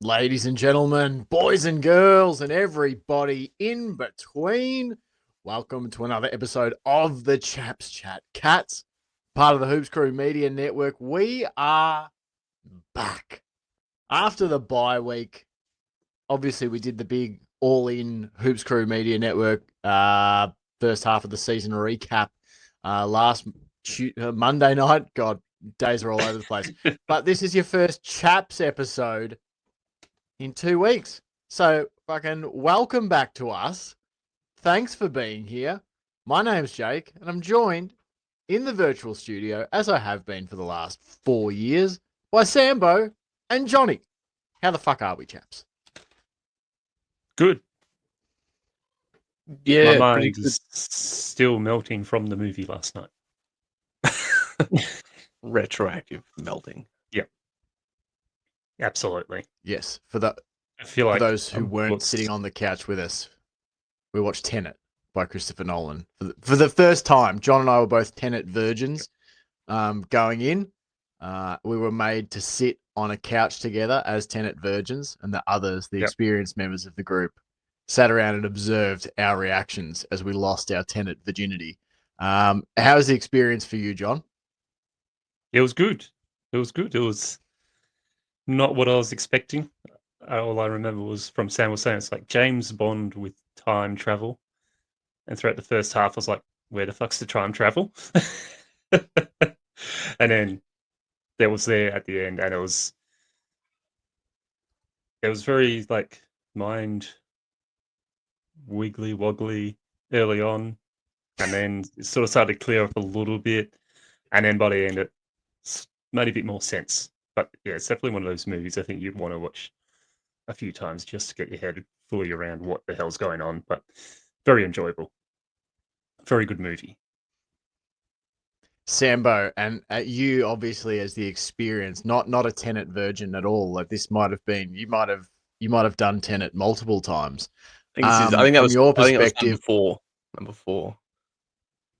Ladies and gentlemen, boys and girls, and everybody in between, welcome to another episode of the Chaps Chat Cats, part of the Hoops Crew Media Network. We are back after the bye week. Obviously, we did the big all-in Hoops Crew Media Network first half of the season recap last Monday night. God, days are all over the place. But this is your first Chaps episode in 2 weeks. So fucking welcome back to us. Thanks for being here. My name's Jake, and I'm joined in the virtual studio, as I have been for the last 4 years, by Sambo and Johnny. How the fuck are we, chaps? Good. Yeah, my mind is still melting from the movie last night. Retroactive melting. Yep. Absolutely. Yes. I feel like those who weren't sitting on the couch with us, we watched Tenet by Christopher Nolan. For the first time, John and I were both Tenet virgins going in. We were made to sit on a couch together as Tenet virgins, and the others, the experienced members of the group, sat around and observed our reactions as we lost our Tenet virginity. How was the experience for you, John? It was good. It was not what I was expecting. All I remember was from Sam was saying it's like James Bond with time travel. And throughout the first half, I was like, where the fuck's the time travel? And then there was there at the end, and it was very like mind wiggly woggly early on, and then it sort of started to clear up a little bit, and then by the end it made a bit more sense. But yeah, it's definitely one of those movies I think you'd want to watch a few times just to get your head fully around what the hell's going on. But very enjoyable, very good movie. Sambo, and you obviously as the experience, not a Tenet virgin at all. Like this might have been, you might have done Tenet multiple times. I think that was your perspective. Number four.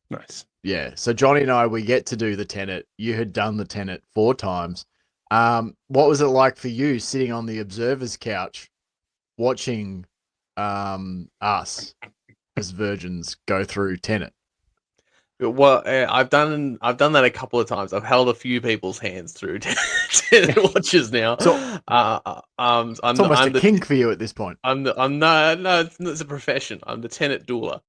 Nice. Yeah. So Johnny and I, we get to do the Tenet. You had done the Tenet 4 times. What was it like for you sitting on the observer's couch, watching us as virgins go through Tenet? Well, I've done that a couple of times. I've held a few people's hands through Tenet watches now. So, it's almost a kink for you at this point. No, it's a profession. I'm the Tenet doula.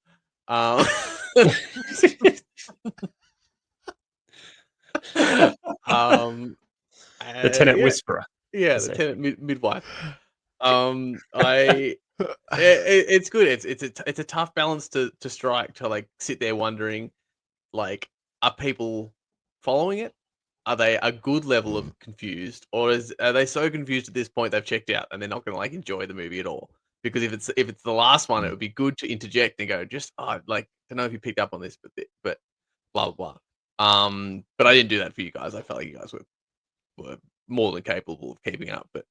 The Tenet whisperer. Yeah, the Tenet midwife. It's good. It's a tough balance to strike, to like sit there wondering, like, are people following it? Are they a good level of confused, or are they so confused at this point they've checked out and they're not going to like enjoy the movie at all? Because if it's the last one, it would be good to interject and go, just like, I don't know if you picked up on this, but blah blah blah. But I didn't do that for you guys. I felt like you guys were more than capable of keeping up. But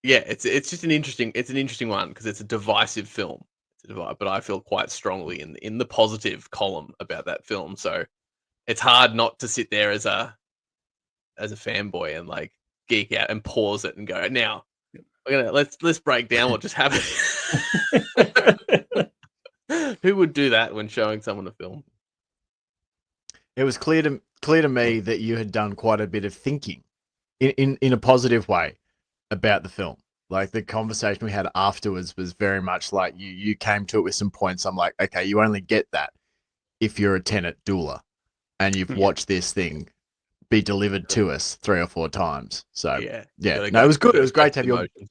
yeah, it's just an interesting one because it's a divisive film. But I feel quite strongly in the positive column about that film. So it's hard not to sit there as a fanboy and like geek out and pause it and go, now let's break down what just happened. Who would do that when showing someone a film? It was clear to me that you had done quite a bit of thinking in a positive way about the film. Like the conversation we had afterwards was very much like you came to it with some points. I'm like, okay, you only get that if you're a Tenet doula and you've watched this thing be delivered to us 3 or 4 times. So yeah, no, it was good. It was great to have your emotions.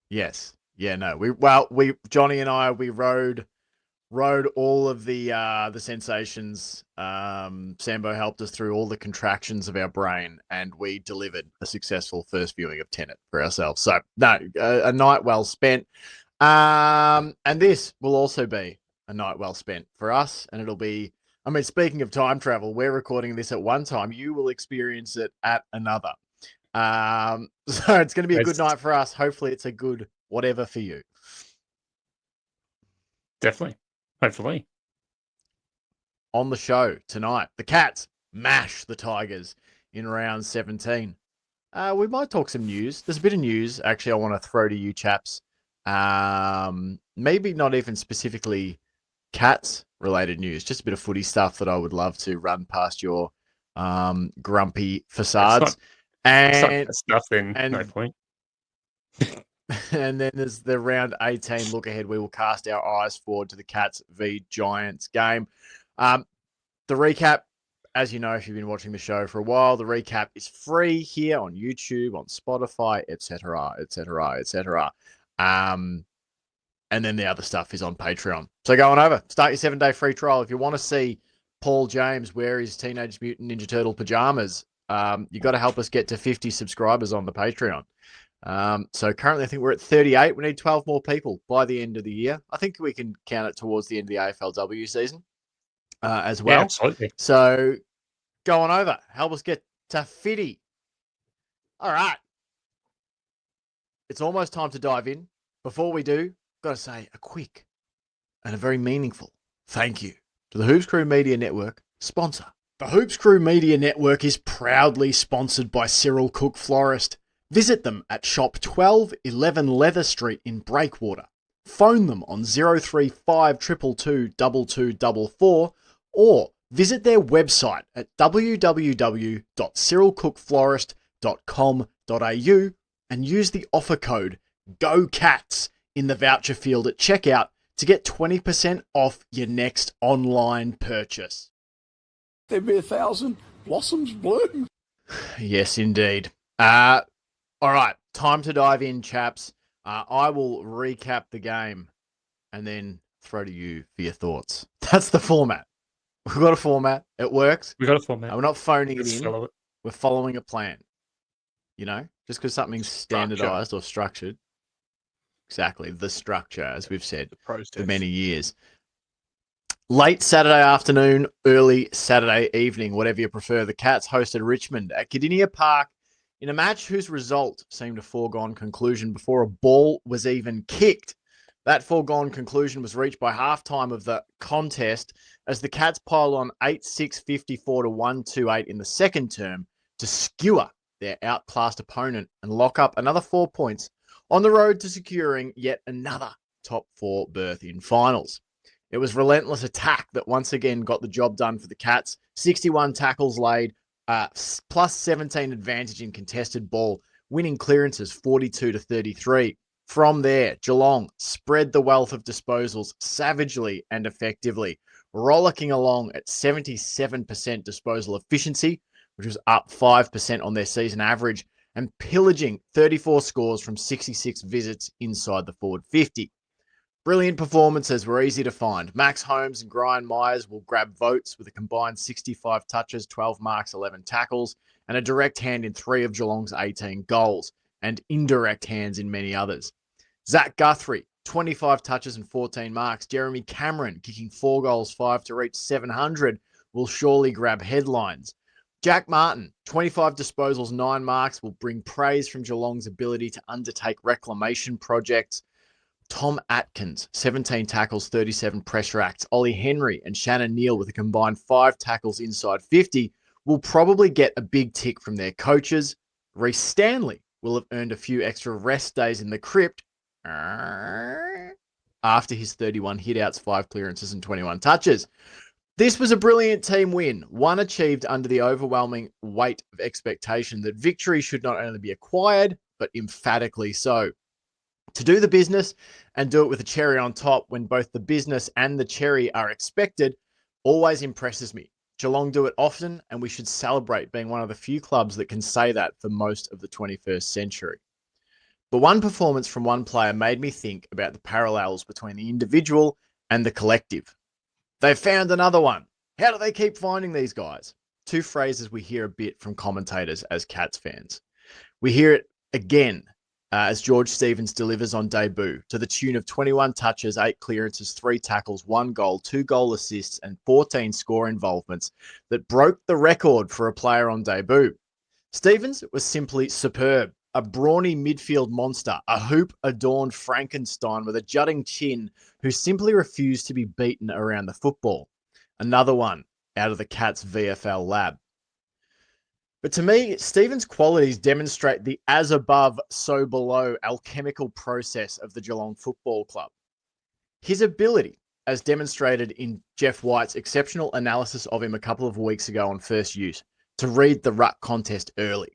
Yes. Yeah, no. We Johnny and I, we rode all of the sensations. Sambo helped us through all the contractions of our brain, and we delivered a successful first viewing of Tenet for ourselves. So no, a night well spent. And this will also be a night well spent for us, and it'll be, I mean, speaking of time travel, we're recording this at one time. You will experience it at another. So it's going to be a good night for us. Hopefully it's a good whatever for you. Definitely. Hopefully. On the show tonight, the Cats mash the Tigers in round 17. We might talk some news. There's a bit of news, actually, I want to throw to you, chaps. Maybe not even specifically Cats-related news, just a bit of footy stuff that I would love to run past your grumpy facades. It's not And that stuff, then and- no point. and then there's the round 18 look ahead. We will cast our eyes forward to the Cats v Giants game. The recap, as you know, if you've been watching the show for a while, the recap is free here on YouTube, on Spotify, etc., etc., etc. And then the other stuff is on Patreon. So go on over, start your 7-day free trial. If you want to see Paul James wear his Teenage Mutant Ninja Turtle pajamas, you got to help us get to 50 subscribers on the Patreon. So currently, I think we're at 38. We need 12 more people by the end of the year. I think we can count it towards the end of the AFLW season as well. Yeah, absolutely. So go on over, help us get to 50. All right. It's almost time to dive in. Before we do, got to say a quick and a very meaningful thank you to the Hoops Crew Media Network sponsor. The Hoops Crew Media Network is proudly sponsored by Cyril Cook Florist. Visit them at shop 1211 Leather Street in Breakwater. Phone them on 035 222 2244 or visit their website at www.cyrilcookflorist.com.au and use the offer code GOCATS in the voucher field at checkout to get 20% off your next online purchase. There'd be 1,000 blossoms bloom. Yes, indeed. All right, time to dive in, chaps. I will recap the game and then throw to you for your thoughts. That's the format. We've got a format. It works. We got a format. We're not phoning it Just in. follow it. We're following a plan. You know, just because something's standardized or structured. Exactly, the structure, as we've said The process. for many years. Late Saturday afternoon, early Saturday evening, whatever you prefer, the Cats hosted Richmond at Cardinia Park in a match whose result seemed a foregone conclusion before a ball was even kicked. That foregone conclusion was reached by halftime of the contest as the Cats piled on 8-6, 54 to 128 in the second term to skewer their outclassed opponent and lock up another 4 points on the road to securing yet another top 4 berth in finals. It was relentless attack that once again got the job done for the Cats. 61 tackles laid, plus 17 advantage in contested ball, winning clearances 42 to 33. From there, Geelong spread the wealth of disposals savagely and effectively, rollicking along at 77% disposal efficiency, which was up 5% on their season average, and pillaging 34 scores from 66 visits inside the forward 50. Brilliant performances were easy to find. Max Holmes and Brian Myers will grab votes with a combined 65 touches, 12 marks, 11 tackles, and a direct hand in 3 of Geelong's 18 goals, and indirect hands in many others. Zach Guthrie, 25 touches and 14 marks. Jeremy Cameron, kicking 4 goals, 5 to reach 700, will surely grab headlines. Jack Martin, 25 disposals, 9 marks, will bring praise from Geelong's ability to undertake reclamation projects. Tom Atkins, 17 tackles, 37 pressure acts. Ollie Henry and Shannon Neal with a combined 5 tackles inside 50 will probably get a big tick from their coaches. Reece Stanley will have earned a few extra rest days in the crypt after his 31 hitouts, 5 clearances and 21 touches. This was a brilliant team win, one achieved under the overwhelming weight of expectation that victory should not only be acquired, but emphatically so. To do the business and do it with a cherry on top when both the business and the cherry are expected always impresses me. Geelong do it often, and we should celebrate being one of the few clubs that can say that for most of the 21st century. But one performance from one player made me think about the parallels between the individual and the collective. They've found another one. How do they keep finding these guys? 2 phrases we hear a bit from commentators as Cats fans. We hear it again as George Stevens delivers on debut to the tune of 21 touches, 8 clearances, 3 tackles, 1 goal, 2 goal assists, and 14 score involvements that broke the record for a player on debut. Stevens was simply superb. A brawny midfield monster, a hoop-adorned Frankenstein with a jutting chin who simply refused to be beaten around the football. Another one out of the Cats VFL lab. But to me, Stephen's qualities demonstrate the as above, so below alchemical process of the Geelong Football Club. His ability, as demonstrated in Jeff White's exceptional analysis of him a couple of weeks ago on First Use, to read the ruck contest early.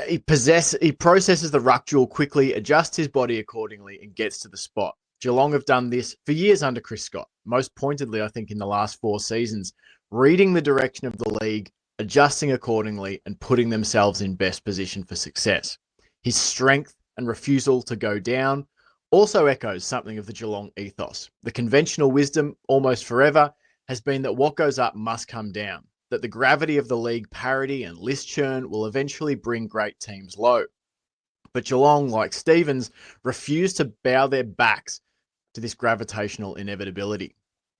He processes the ruck duel quickly, adjusts his body accordingly, and gets to the spot. Geelong have done this for years under Chris Scott, most pointedly, I think, in the last 4 seasons, reading the direction of the league, adjusting accordingly, and putting themselves in best position for success. His strength and refusal to go down also echoes something of the Geelong ethos. The conventional wisdom, almost forever, has been that what goes up must come down, that the gravity of the league parity and list churn will eventually bring great teams low. But Geelong, like Stevens, refuse to bow their backs to this gravitational inevitability.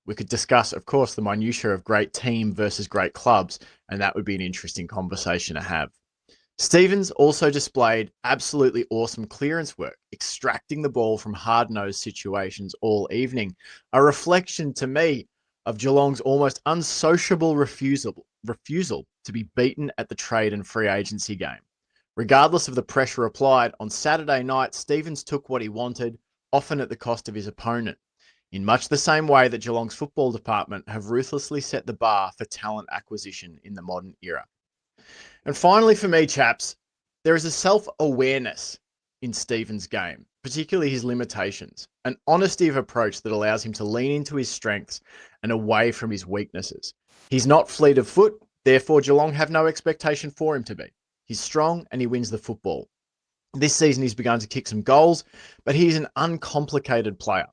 We could discuss, of course, the minutiae of great team versus great clubs, and that would be an interesting conversation to have. Stevens also displayed absolutely awesome clearance work, extracting the ball from hard-nosed situations all evening, a reflection to me of Geelong's almost unsociable refusal to be beaten at the trade and free agency game. Regardless of the pressure applied, on Saturday night, Stevens took what he wanted, often at the cost of his opponent, in much the same way that Geelong's football department have ruthlessly set the bar for talent acquisition in the modern era. And finally, for me, chaps, there is a self-awareness in Stevens' game, particularly his limitations, an honesty of approach that allows him to lean into his strengths and away from his weaknesses. He's not fleet of foot, therefore Geelong have no expectation for him to be. He's strong and he wins the football. This season he's begun to kick some goals, but he's an uncomplicated player.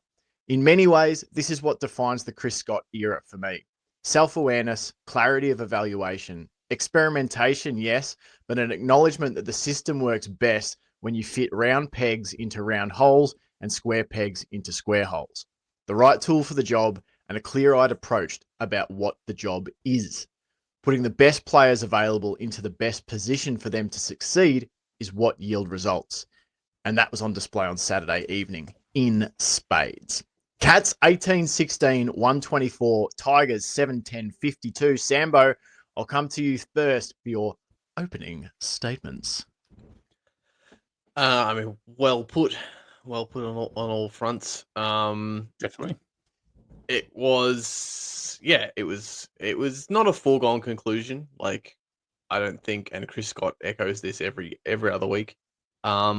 In many ways, this is what defines the Chris Scott era for me. Self-awareness, clarity of evaluation, experimentation, yes, but an acknowledgement that the system works best when you fit round pegs into round holes and square pegs into square holes. The right tool for the job and a clear-eyed approach about what the job is. Putting the best players available into the best position for them to succeed is what yield results. And that was on display on Saturday evening in spades. Cats 18-16, 124. Tigers 7-10, 52. Sambo, I'll come to you first for your opening statements. I mean, well put on all fronts. Definitely. It was not a foregone conclusion. Like, I don't think, and Chris Scott echoes this every other week. I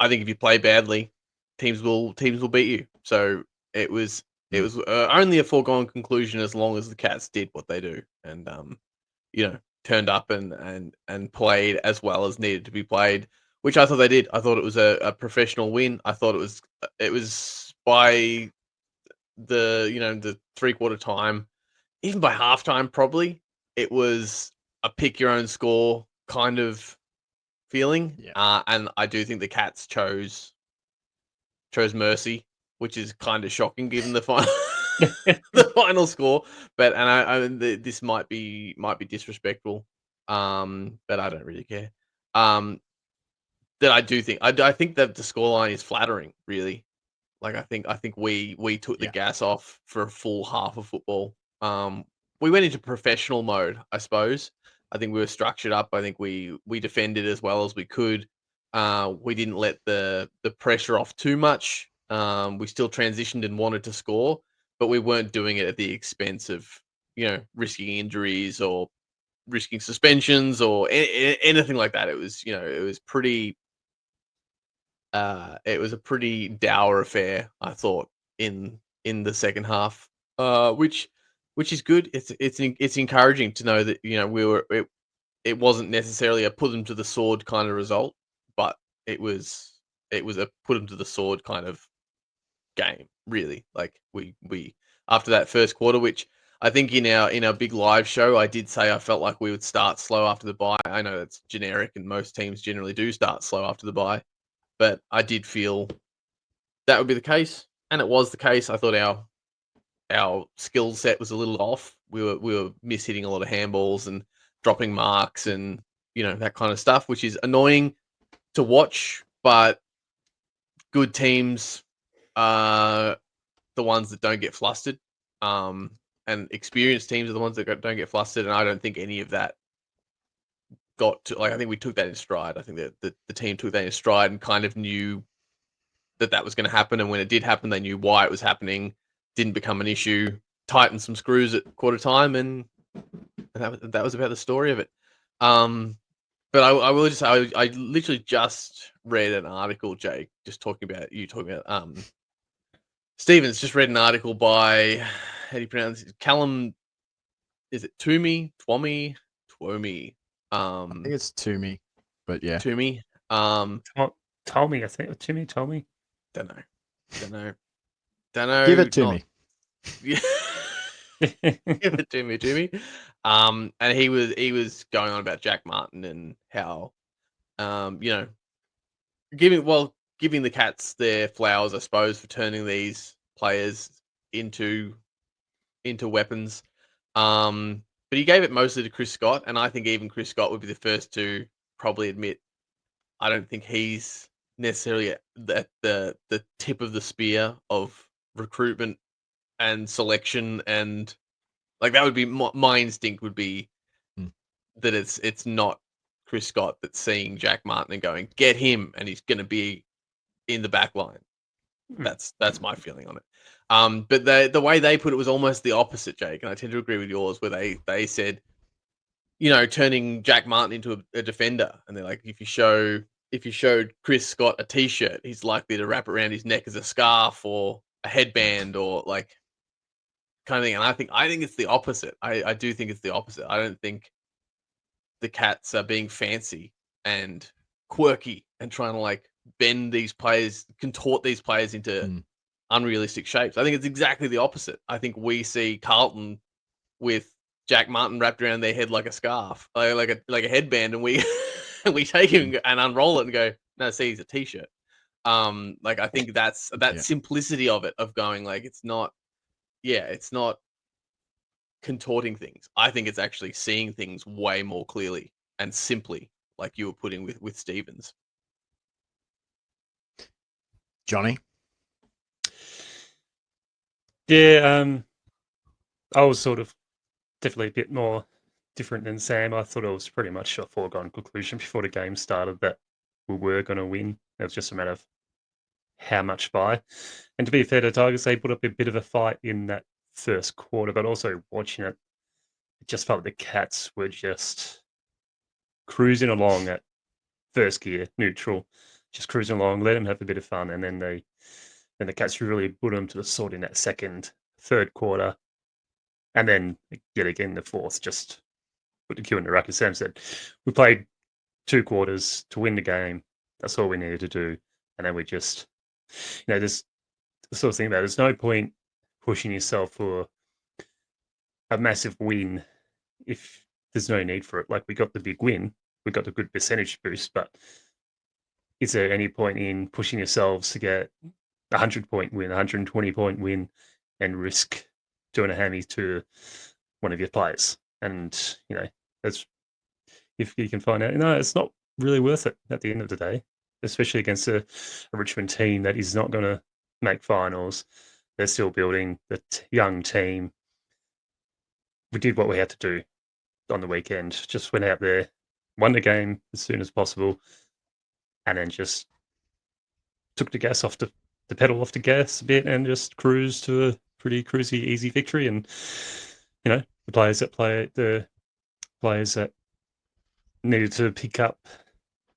think if you play badly, teams will beat you. So it was only a foregone conclusion as long as the Cats did what they do and turned up and played as well as needed to be played, which I thought they did. I thought it was a professional win. I thought it was by the 3/4 time, even by halftime probably, it was a pick your own score kind of feeling. Yeah. And I do think the Cats chose mercy, which is kind of shocking given the final the final score. But this might be disrespectful, but I don't really care. That I do think I think that the scoreline is flattering, really. Like I think we took the gas off for a full half of football. We went into professional mode, I suppose. I think we were structured up. I think we defended as well as we could. We didn't let the pressure off too much. We still transitioned and wanted to score, but we weren't doing it at the expense of risking injuries or risking suspensions or anything like that. It was it was a pretty dour affair, I thought, in the second half, which is good. It's encouraging to know that it wasn't necessarily a put them to the sword kind of result, but it was a put them to the sword kind of game. Really, like we after that first quarter, which I think in our big live show, I did say I felt like we would start slow after the bye. I know that's generic, and most teams generally do start slow after the bye. But I did feel that would be the case, and it was the case. I thought our skill set was a little off. We were mishitting a lot of handballs and dropping marks and that kind of stuff, which is annoying to watch. But good teams are the ones that don't get flustered, and experienced teams are the ones that don't get flustered. And I don't think any of that got to, like, I think we took that in stride. I think that the team took that in stride and kind of knew that was going to happen. And when it did happen, they knew why it was happening, didn't become an issue, tightened some screws at quarter time, and that was about the story of it. But I will just say, I literally just read an article, Jake, just talking about Stevens just read an article by, how do you pronounce it? Callum, is it Twomey? I think it's Toomey, but yeah. Twomey. Told me, I think. Timmy told me. Don't know. Give it to not- me. Yeah. Give it to me. And he was going on about Jack Martin and how, giving the Cats their flowers, I suppose, for turning these players into weapons. But he gave it mostly to Chris Scott, and I think even Chris Scott would be the first to probably admit, I don't think he's necessarily at the tip of the spear of recruitment and selection, and like that would be my instinct would be that it's not Chris Scott that's seeing Jack Martin and going, get him, and he's going to be in the back line. That's my feeling on it. But the way they put it was almost the opposite, Jake, and I tend to agree with yours, where they said, turning Jack Martin into a defender, and they're like, if you showed Chris Scott a t-shirt, he's likely to wrap around his neck as a scarf or a headband or like kind of thing. And I think it's the opposite. I do think it's the opposite. I don't think the Cats are being fancy and quirky and trying to like bend these players, contort these players into unrealistic shapes. I think it's exactly the opposite. I think we see Carlton with Jack Martin wrapped around their head like a scarf, like a headband, and we we take him and unroll it and go, no, see, he's a t-shirt. Like I think that's that simplicity of it, of going like it's not contorting things. I think it's actually seeing things way more clearly and simply, like you were putting with Stevens. Johnny? Yeah, I was sort of definitely a bit more different than Sam. I thought it was pretty much a foregone conclusion before the game started that we were going to win. It was just a matter of how much by. And to be fair to Tigers, they put up a bit of a fight in that first quarter, but also watching it, it just felt like the Cats were just cruising along at first gear, neutral, just cruising along, let them have a bit of fun, and then the Cats really put them to the sword in that third quarter, and then yet again the fourth just put the cue in the rack. As Sam said, we played 2 quarters to win the game. That's all we needed to do, and then we just, there's the sort of thing about there's no point pushing yourself for a massive win if there's no need for it. Like we got the big win, we got the good percentage boost, but is there any point in pushing yourselves to get a 100-point win, 120-point win, and risk doing a hammy to one of your players? And that's, if you can find out, it's not really worth it at the end of the day, especially against a Richmond team that is not going to make finals. They're still building the young team. We did what we had to do on the weekend. Just went out there, won the game as soon as possible, and then just took the pedal off the gas a bit and just cruised to a pretty cruisy, easy victory. And the players that needed to pick up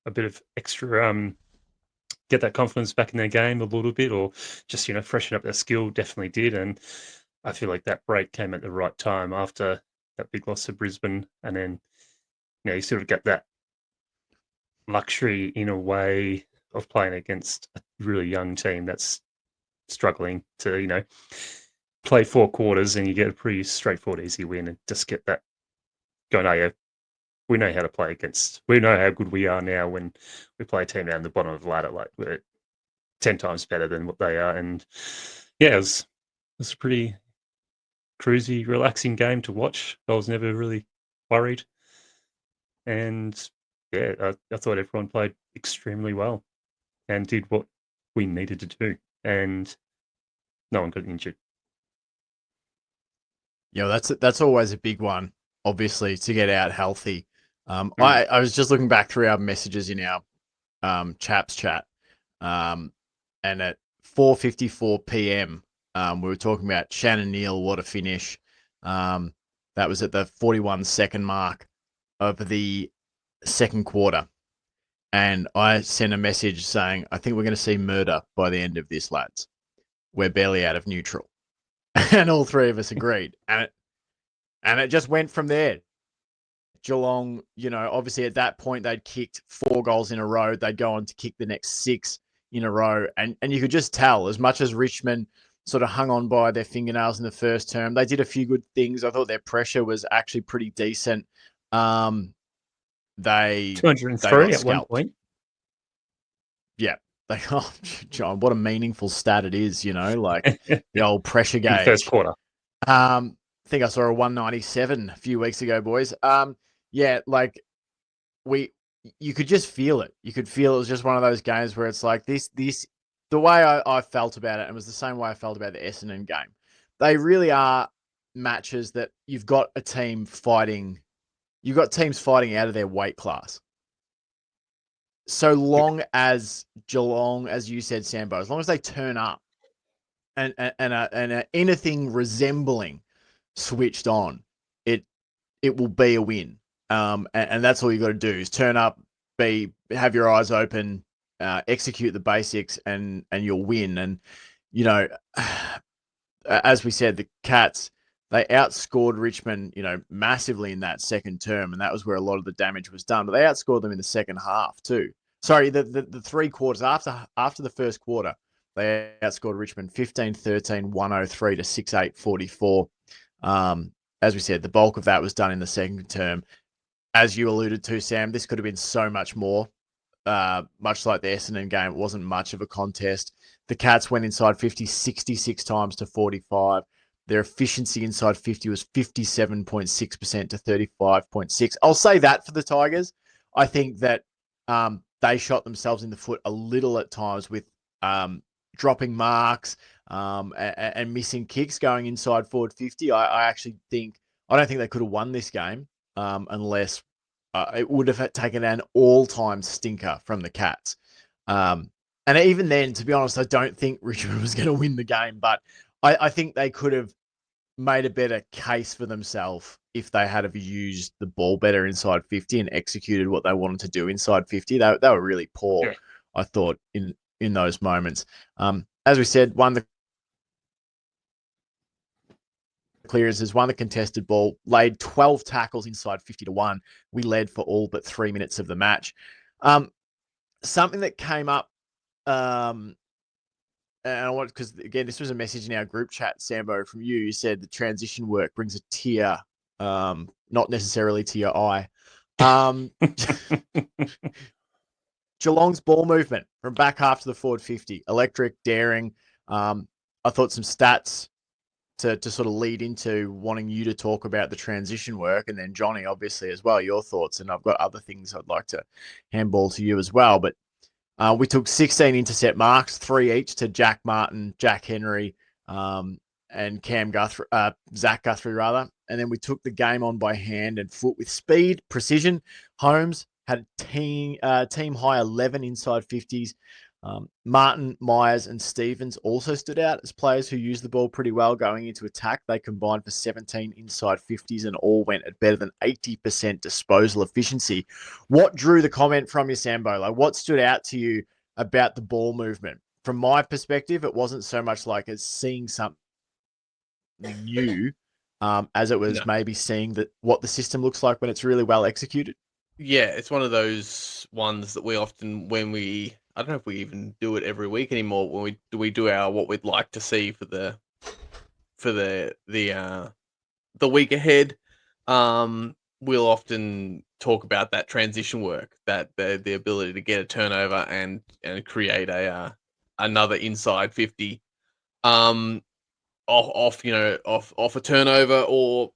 a bit of extra, get that confidence back in their game a little bit, or just freshen up their skill, definitely did. And I feel like that break came at the right time after that big loss to Brisbane, and then you sort of get that luxury in a way of playing against a really young team that's struggling to play 4 quarters, and you get a pretty straightforward, easy win, and just get that going. Oh yeah, we know how to play against. We know how good we are now when we play a team down the bottom of the ladder. Like we're 10 times better than what they are. And yeah, it was a pretty cruisy, relaxing game to watch. I was never really worried. And yeah, I thought everyone played extremely well and did what we needed to do. And no one got injured. Yeah, that's always a big one, obviously, to get out healthy. I was just looking back through our messages in our CHAPS chat, and at 4:54 p.m. We were talking about Shannon Neal, what a finish. That was at the 41-second mark of the second quarter. And I sent a message saying, I think we're going to see murder by the end of this, lads. We're barely out of neutral. And all three of us agreed. And it just went from there. Geelong, obviously at that point they'd kicked 4 goals in a row. They'd go on to kick the next 6 in a row. And you could just tell, as much as Richmond sort of hung on by their fingernails in the first term, they did a few good things. I thought their pressure was actually pretty decent. They 203 got at one scalped. point. Yeah. John, what a meaningful stat it is, like the old pressure gauge. In the first quarter. I think I saw a 197 a few weeks ago, boys. Yeah, like you could just feel it. You could feel it was just one of those games where it's like this, the way I felt about it, and it was the same way I felt about the Essendon game. They really are matches that you've got a team fighting. You've got teams fighting out of their weight class. So long as Geelong, as you said, Sambo, as long as they turn up and anything resembling switched on, it will be a win. And that's all you got to do is turn up, have your eyes open, execute the basics, and you'll win. And as we said, the Cats, they outscored Richmond, massively in that second term, and that was where a lot of the damage was done. But they outscored them in the second half too. Sorry, the 3 quarters after the first quarter, they outscored Richmond 15-13, 103 to 6-8, 44. As we said, the bulk of that was done in the second term. As you alluded to, Sam, this could have been so much more. Much like the Essendon game, it wasn't much of a contest. The Cats went inside 50 66 times to 45. Their efficiency inside 50 was 57.6% to 35.6. I'll say that for the Tigers. I think that they shot themselves in the foot a little at times with dropping marks and missing kicks going inside forward 50. I don't think they could have won this game unless it would have taken an all-time stinker from the Cats. And even then, to be honest, I don't think Richmond was going to win the game, but I think they could have made a better case for themselves if they had have used the ball better inside 50 and executed what they wanted to do inside 50. They were really poor, yeah. I thought, in those moments. As we said, won the clearances, won the contested ball, laid 12 tackles inside 50 to 1. We led for all but 3 minutes of the match. Something that came up, and I want, because again, this was a message in our group chat, Sambo, from you. You said the transition work brings a tear, not necessarily to your eye. Geelong's ball movement from back half to the forward 50, electric, daring. I thought some stats to sort of lead into wanting you to talk about the transition work, and then Johnny, obviously, as well, your thoughts. And I've got other things I'd like to handball to you as well. But we took 16 intercept marks, 3 each to Jack Martin, Jack Henry, and Zach Guthrie, rather. And then we took the game on by hand and foot with speed, precision. Holmes had a team high 11 inside 50s. Martin, Myers, and Stevens also stood out as players who used the ball pretty well going into attack. They combined for 17 inside 50s and all went at better than 80% disposal efficiency. What drew the comment from you, Sambo? Like, what stood out to you about the ball movement? From my perspective, it wasn't so much like as seeing something new as it was maybe seeing what the system looks like when it's really well executed. Yeah, it's one of those ones that we often, I don't know if we even do it every week anymore, when we do our what we'd like to see for the week ahead. We'll often talk about that transition work, that the ability to get a turnover and create another inside 50 off a turnover, or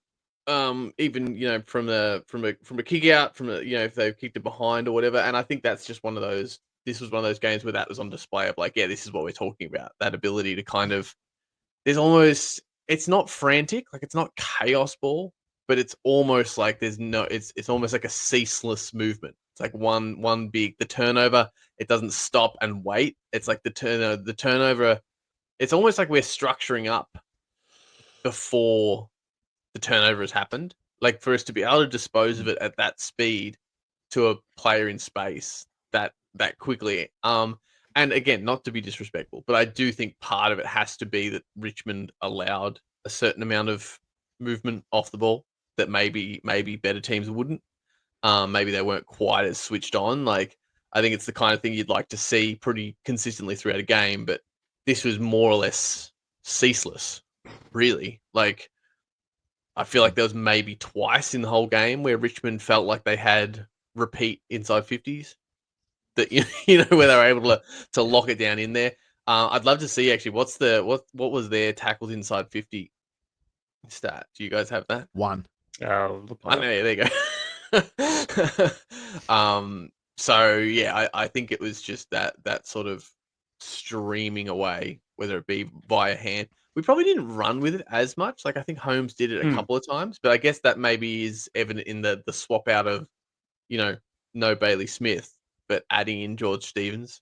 even from a kick out, if they've kicked it behind or whatever. And I think that's just one of those. This was one of those games where that was on display of like, yeah, this is what we're talking about. That ability to kind of, it's not frantic, like it's not chaos ball, but it's almost like there's no. It's almost like a ceaseless movement. It's like one big the turnover. It doesn't stop and wait. It's like the turnover. It's almost like we're structuring up before the turnover has happened. Like for us to be able to dispose of it at that speed to a player in space that quickly. And again, not to be disrespectful, but I do think part of it has to be that Richmond allowed a certain amount of movement off the ball that maybe better teams wouldn't. Maybe they weren't quite as switched on. Like I think it's the kind of thing you'd like to see pretty consistently throughout a game, but this was more or less ceaseless, really. Like I feel like there was maybe twice in the whole game where Richmond felt like they had repeat inside 50s that where they were able to lock it down in there. I'd love to see actually what was their tackles inside 50 stat. Do you guys have that? 1. Look I know, there you go. So yeah, I think it was just that sort of streaming away, whether it be via hand. We probably didn't run with it as much. Like I think Holmes did it a couple of times, but I guess that maybe is evident in the swap out of, no Bailey Smith, but adding in George Stevens.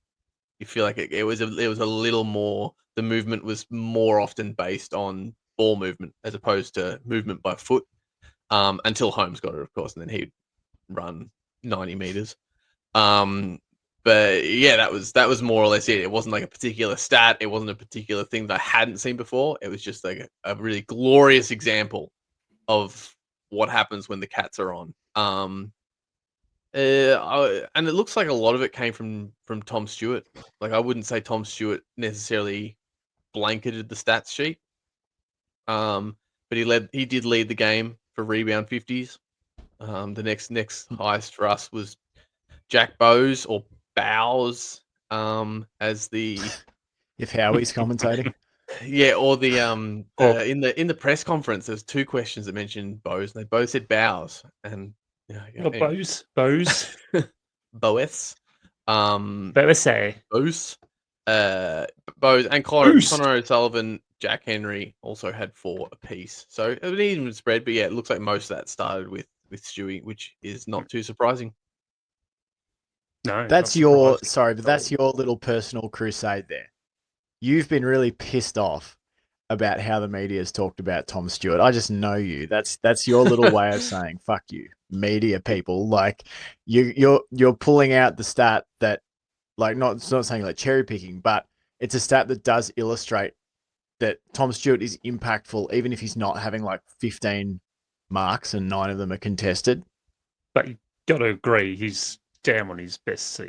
You feel like it was a little more. The movement was more often based on ball movement as opposed to movement by foot. Until Holmes got it, of course, and then he'd run 90 meters. But yeah, that was more or less it. It wasn't like a particular stat. It wasn't a particular thing that I hadn't seen before. It was just like a really glorious example of what happens when the Cats are on. And it looks like a lot of it came from Tom Stewart. Like I wouldn't say Tom Stewart necessarily blanketed the stats sheet. But he did lead the game for rebound 50s. The next highest for us was Jack Bowes or Bows, as the If Howie's commentating. yeah, or the in the press conference there's 2 questions that mentioned Bowes and they both said Bows and Bose. Boes. Bose. Bowes. Bowes and Connor O'Sullivan, Jack Henry also had 4 apiece. So it was an even spread, but yeah, it looks like most of that started with Stewie, which is not too surprising. No, That's your little personal crusade there. You've been really pissed off about how the media has talked about Tom Stewart. I just know you. That's your little way of saying fuck you, media people. Like you're pulling out the stat that, like, it's not saying like cherry picking, but it's a stat that does illustrate that Tom Stewart is impactful, even if he's not having like 15 marks and 9 of them are contested. But you got to agree, he's down on his best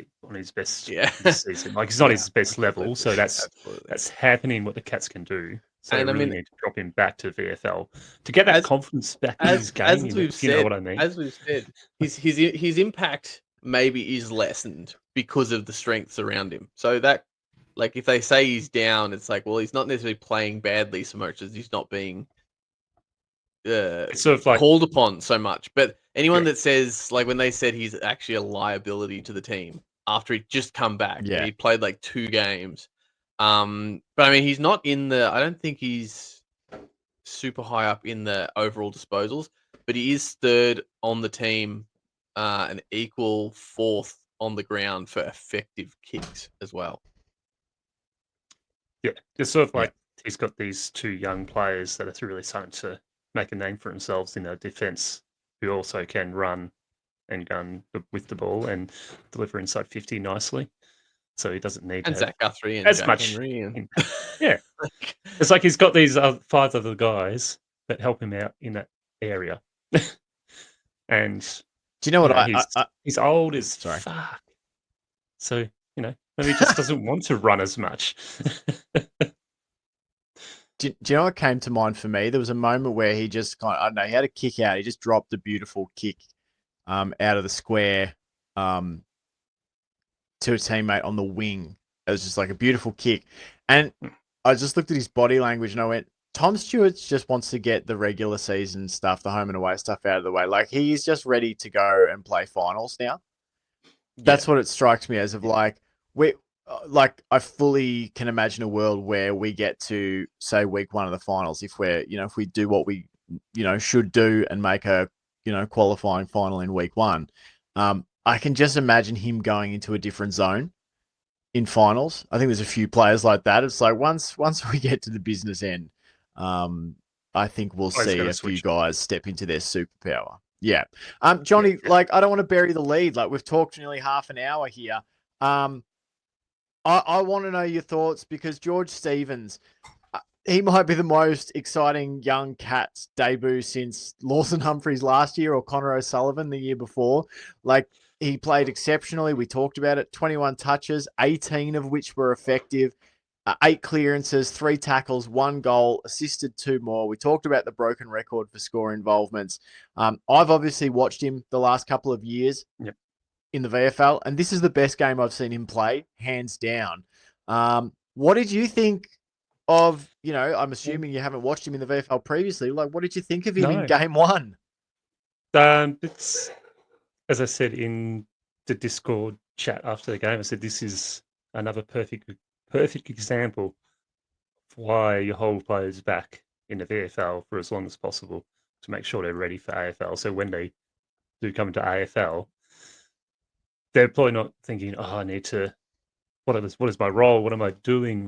Yeah. season. Like he's not his best level, so that's happening. What the Cats can do, so And they really need to drop him back to VFL to get that confidence back in his game. You know what I mean? As we've said, his impact maybe is lessened because of the strengths around him. So that, like, if they say he's down, it's like, well, he's not necessarily playing badly so much as he's not being It's sort of like called upon so much. But anyone that says, like, when they said he's actually a liability to the team after he'd just come back, and he played like 2 games. But I mean, he's not in I don't think he's super high up in the overall disposals, but he is 3rd on the team, and equal 4th on the ground for effective kicks as well. Yeah, it's sort of like he's got these 2 young players that are really starting to make a name for themselves in their defense, who also can run and gun with the ball and deliver inside 50 nicely. So he doesn't need and to Zach Guthrie and as Jack much. Henry Yeah, it's like he's got these 5 other guys that help him out in that area. And do you know what he's old as fuck. So maybe he just doesn't want to run as much. Do you know what came to mind for me? There was a moment where he just he had a kick out. He just dropped a beautiful kick out of the square to a teammate on the wing. It was just like a beautiful kick. And I just looked at his body language and I went, Tom Stewart just wants to get the regular season stuff, the home and away stuff out of the way. Like, he's just ready to go and play finals now. That's what it strikes me as, of like, I fully can imagine a world where we get to, say, week 1 of the finals, if we do what we should do and make a, qualifying final in week 1. I can just imagine him going into a different zone in finals. I think there's a few players like that. It's like once we get to the business end, I think we'll he's see gonna a few switch. guys step into their superpower. Yeah. Johnny, Yeah. like, I don't want to bury the lead. Like, we've talked nearly half an hour here. I want to know your thoughts, because George Stevens, he might be the most exciting young Cats debut since Lawson Humphreys last year or Connor O'Sullivan the year before. Like, he played exceptionally. We talked about it. 21 touches, 18 of which were effective. 8 clearances, 3 tackles, 1 goal, assisted 2 more. We talked about the broken record for score involvements. I've obviously watched him the last couple of years in the VFL, and this is the best game I've seen him play, hands down. What did you think of, I'm assuming you haven't watched him in the VFL previously. Like, what did you think of him in game 1? It's, as I said in the Discord chat after the game, I said this is another perfect example of why you hold players back in the VFL for as long as possible to make sure they're ready for AFL. So when they do come into AFL, they're probably not thinking, "Oh, I need to. What is my role? What am I doing?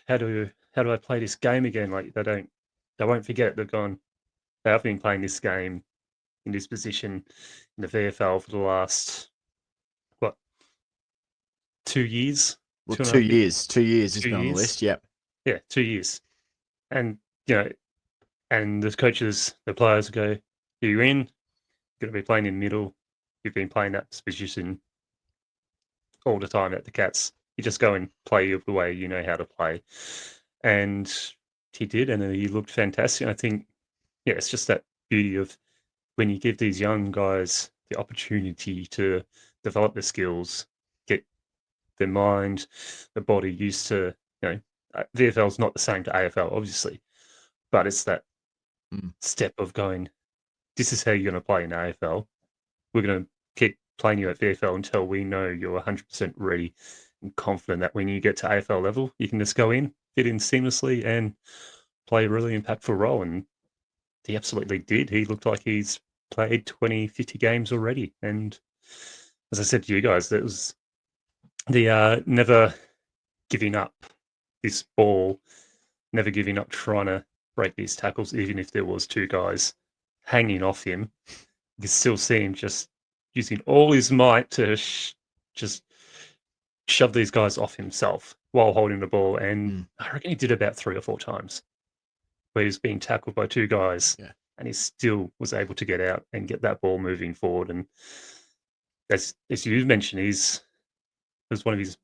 How do I play this game again?" Like they won't forget. They have been playing this game in this position in the VFL for the last 2 years? Well, 2 and a 2 half years. 2 years he's 2 been on the years. list. Yep. Yeah, 2 years. And and the coaches, the players go, "You're in. Going to be playing in middle. You've been playing that position all the time at the Cats. You just go and play the way you know how to play." And he did, and he looked fantastic. I think, it's just that beauty of when you give these young guys the opportunity to develop their skills, get their mind, the body used to, VFL is not the same to AFL, obviously, but it's that step of going, this is how you're going to play in AFL. We're going to keep playing you at VFL until we know you're 100% ready and confident that when you get to AFL level, you can just go in, fit in seamlessly, and play a really impactful role. And he absolutely did. He looked like he's played 20, 50 games already. And as I said to you guys, that was the never giving up this ball, never giving up trying to break these tackles, even if there was 2 guys hanging off him. You can still see him just using all his might to just shove these guys off himself while holding the ball. And I reckon he did about 3 or 4 times where he was being tackled by 2 guys, and he still was able to get out and get that ball moving forward. And as you mentioned, it was one of his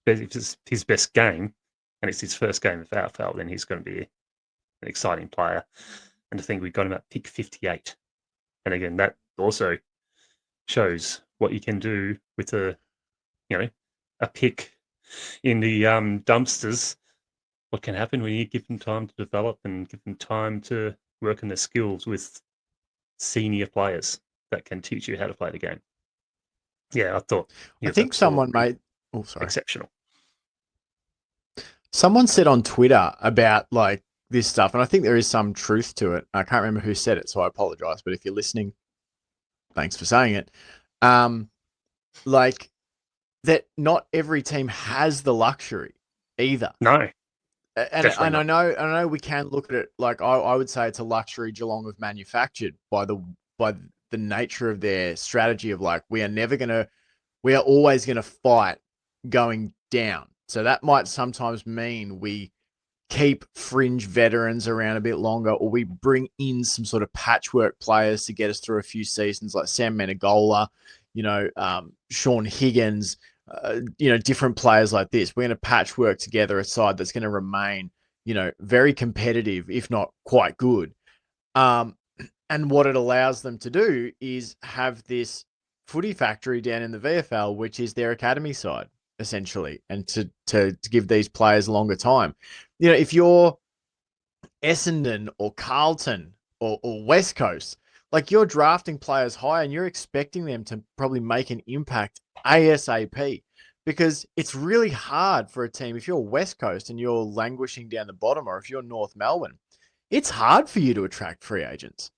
best game, and it's his first game of AFL, then he's going to be an exciting player. And I think we got him at pick 58. And again, that also shows what you can do with a pick in the dumpsters. What can happen when you give them time to develop and give them time to work on their skills with senior players that can teach you how to play the game. Yeah, I thought I think someone made... Oh, sorry. Exceptional. Someone said on Twitter about, like, this stuff, and I think there is some truth to it. I can't remember who said it, so I apologize. But if you're listening, thanks for saying it. Like, that not every team has the luxury either. No. And I know we can look at it like I would say it's a luxury Geelong have manufactured by the nature of their strategy of, like, we are always gonna fight going down. So that might sometimes mean we keep fringe veterans around a bit longer, or we bring in some sort of patchwork players to get us through a few seasons, like Sam Menegola, Sean Higgins, different players like this. We're going to patchwork together a side that's going to remain, very competitive, if not quite good. And what it allows them to do is have this footy factory down in the VFL, which is their academy side, essentially, and to give these players longer time. If you're Essendon or Carlton or West Coast, like, you're drafting players high and you're expecting them to probably make an impact ASAP, because it's really hard for a team. If you're West Coast and you're languishing down the bottom, or if you're North Melbourne, it's hard for you to attract free agents.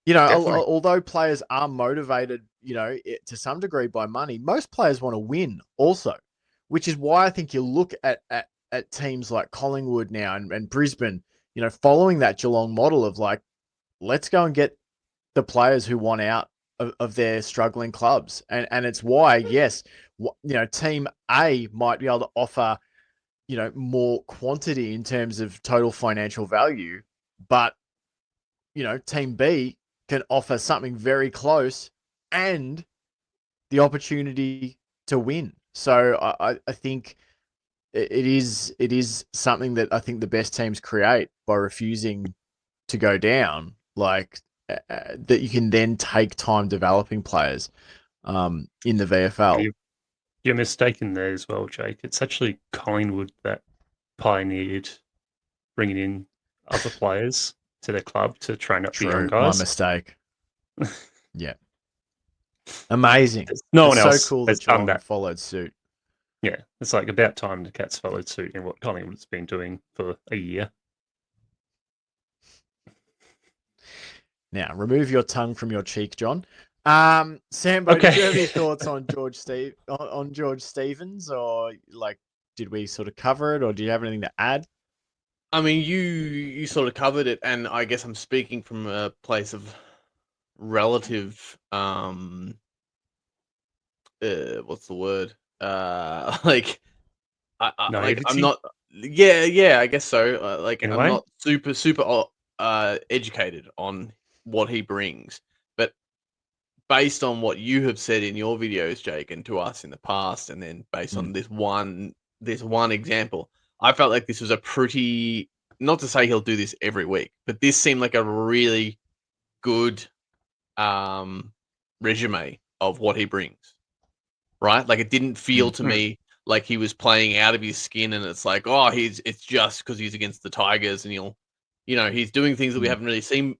Definitely. Although players are motivated, to some degree by money, most players want to win also, which is why I think you look at teams like Collingwood now and Brisbane, following that Geelong model of like, let's go and get the players who want out of their struggling clubs. And it's why, yes, team A might be able to offer, more quantity in terms of total financial value, but, team B can offer something very close and the opportunity to win. So I think it is something that I think the best teams create by refusing to go down, like that you can then take time developing players in the VFL. You're mistaken there as well, Jake. It's actually Collingwood that pioneered bringing in other players to their club to train up the young True, my guys. mistake. Yeah, amazing. No It's one else so cool has that done Geelong that. followed suit. Yeah, it's like about time the Cats followed suit in what Collingwood's been doing for a year. Now, remove your tongue from your cheek, John. Sambo, Okay. did you have any thoughts on George Stevens, or like, did we sort of cover it, or do you have anything to add? I mean, you sort of covered it, and I guess I'm speaking from a place of relative what's the word? Like I'm Naivety? not. Yeah, I guess so. Like In a I'm way? not super educated on what he brings, but based on what you have said in your videos, Jake, and to us in the past, and then based on this one example, I felt like this was a pretty, not to say he'll do this every week, but this seemed like a really good resume of what he brings. Right? Like it didn't feel to me like he was playing out of his skin, and it's like, oh, it's just because he's against the Tigers, and he's doing things that we haven't really seen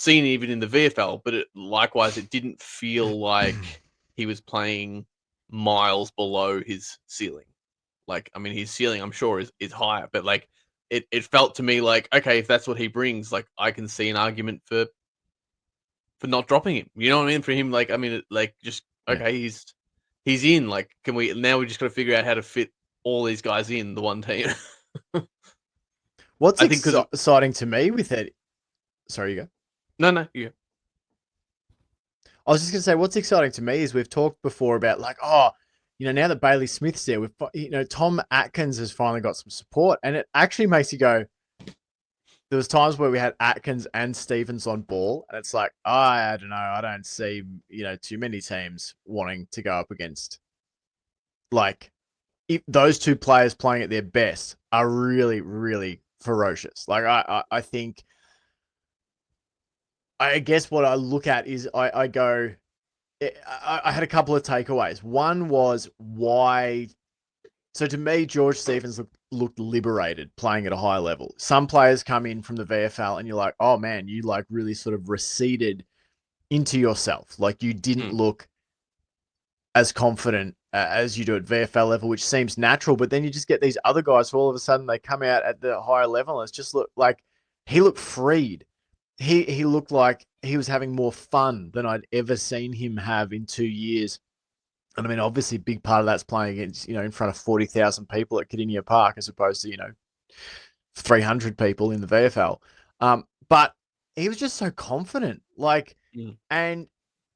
even in the VFL. But likewise, it didn't feel like he was playing miles below his ceiling. Like, I mean, his ceiling, I'm sure, is higher, but like it felt to me like, okay, if that's what he brings, like I can see an argument for not dropping him. You know what I mean? For him, like, I mean, like, just okay, he's in. Like, we just got to figure out how to fit all these guys in the one team. What's I think because exciting to me with it? Sorry, you go. no, yeah. I was just going to say, what's exciting to me is we've talked before about like, now that Bailey Smith's there, Tom Atkins has finally got some support, and it actually makes you go. There was times where we had Atkins and Stevens on ball, and it's like, I don't know, I don't see too many teams wanting to go up against, like, if those two players playing at their best are really, really ferocious. Like I think, I guess what I look at is I go, I had a couple of takeaways. One was why. So to me, George Stevens looked liberated playing at a high level. Some players come in from the VFL and you're like, oh man, you like really sort of receded into yourself. Like you didn't look as confident as you do at VFL level, which seems natural. But then you just get these other guys who all of a sudden they come out at the higher level and it's just like he looked freed. He looked like he was having more fun than I'd ever seen him have in 2 years. And I mean, obviously, a big part of that's playing against, in front of 40,000 people at Kardinia Park as opposed to, 300 people in the VFL. But he was just so confident. Like, and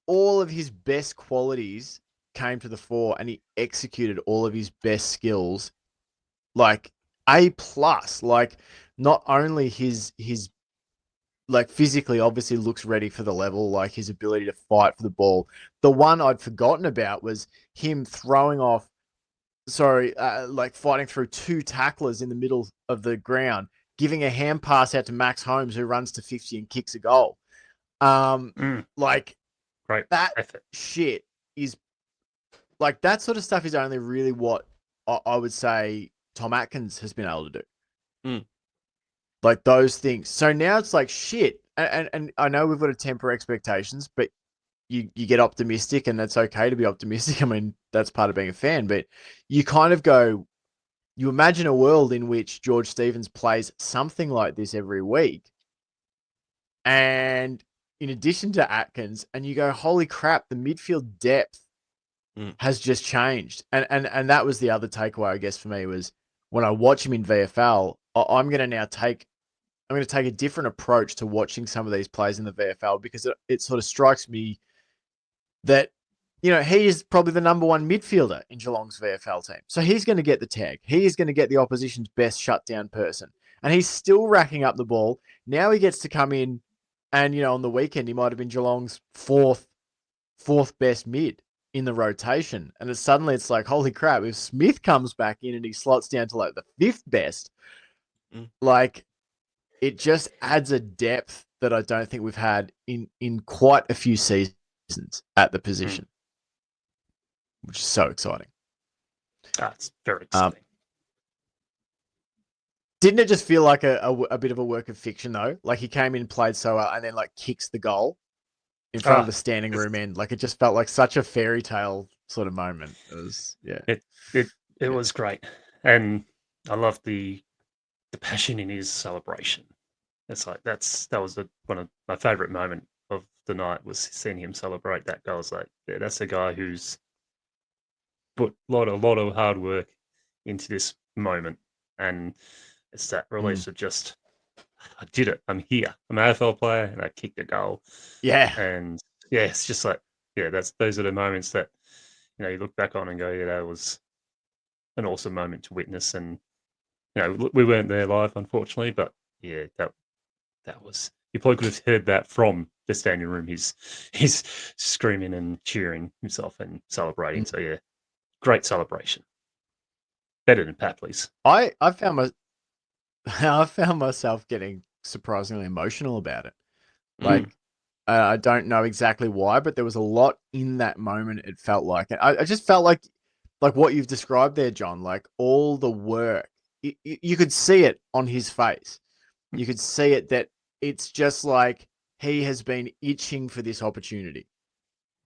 all of his best qualities came to the fore and he executed all of his best skills. Like, A+. Like, not only his like physically obviously looks ready for the level, like his ability to fight for the ball. The one I'd forgotten about was him throwing off, like fighting through two tacklers in the middle of the ground, giving a hand pass out to Max Holmes, who runs to 50 and kicks a goal. Like right. that shit is like that sort of stuff is only really what I would say Tom Atkins has been able to do. Like those things. So now it's like shit. And I know we've got to temper expectations, but you get optimistic and that's okay to be optimistic. I mean, that's part of being a fan, but you kind of go, you imagine a world in which George Stevens plays something like this every week, and in addition to Atkins, and you go, holy crap, the midfield depth has just changed. And that was the other takeaway, I guess, for me, was when I watch him in VFL, I'm going to take a different approach to watching some of these plays in the VFL, because it sort of strikes me that, he is probably the number one midfielder in Geelong's VFL team. So he's going to get the tag. He is going to get the opposition's best shutdown person. And he's still racking up the ball. Now he gets to come in and, on the weekend, he might have been Geelong's fourth best mid in the rotation. And suddenly it's like, holy crap, if Smith comes back in and he slots down to like the fifth best, like, it just adds a depth that I don't think we've had in quite a few seasons at the position, which is so exciting. That's very exciting. Didn't it just feel like a bit of a work of fiction, though? Like, he came in, played so well, and then like kicks the goal in front of the standing room end. Like, it just felt like such a fairy tale sort of moment. It was, yeah. It was great, and I loved the passion in his celebration. It's like that was one of my favorite moment of the night, was seeing him celebrate that goal. I was like, yeah, that's a guy who's put a lot of hard work into this moment, and it's that release of just, I did it. I'm here. I'm an AFL player, and I kicked a goal. Yeah. And yeah, it's just like, yeah, those are the moments that, you look back on and go, yeah, that was an awesome moment to witness. And we weren't there live, unfortunately, but yeah, that was, you probably could have heard that from the standing room. He's screaming and cheering himself and celebrating. So yeah, great celebration. Better than Papley's. I found myself getting surprisingly emotional about it. Like, I don't know exactly why, but there was a lot in that moment. It felt like, I just felt like what you've described there, John, like all the work, you could see it on his face. You could see it, that it's just like he has been itching for this opportunity.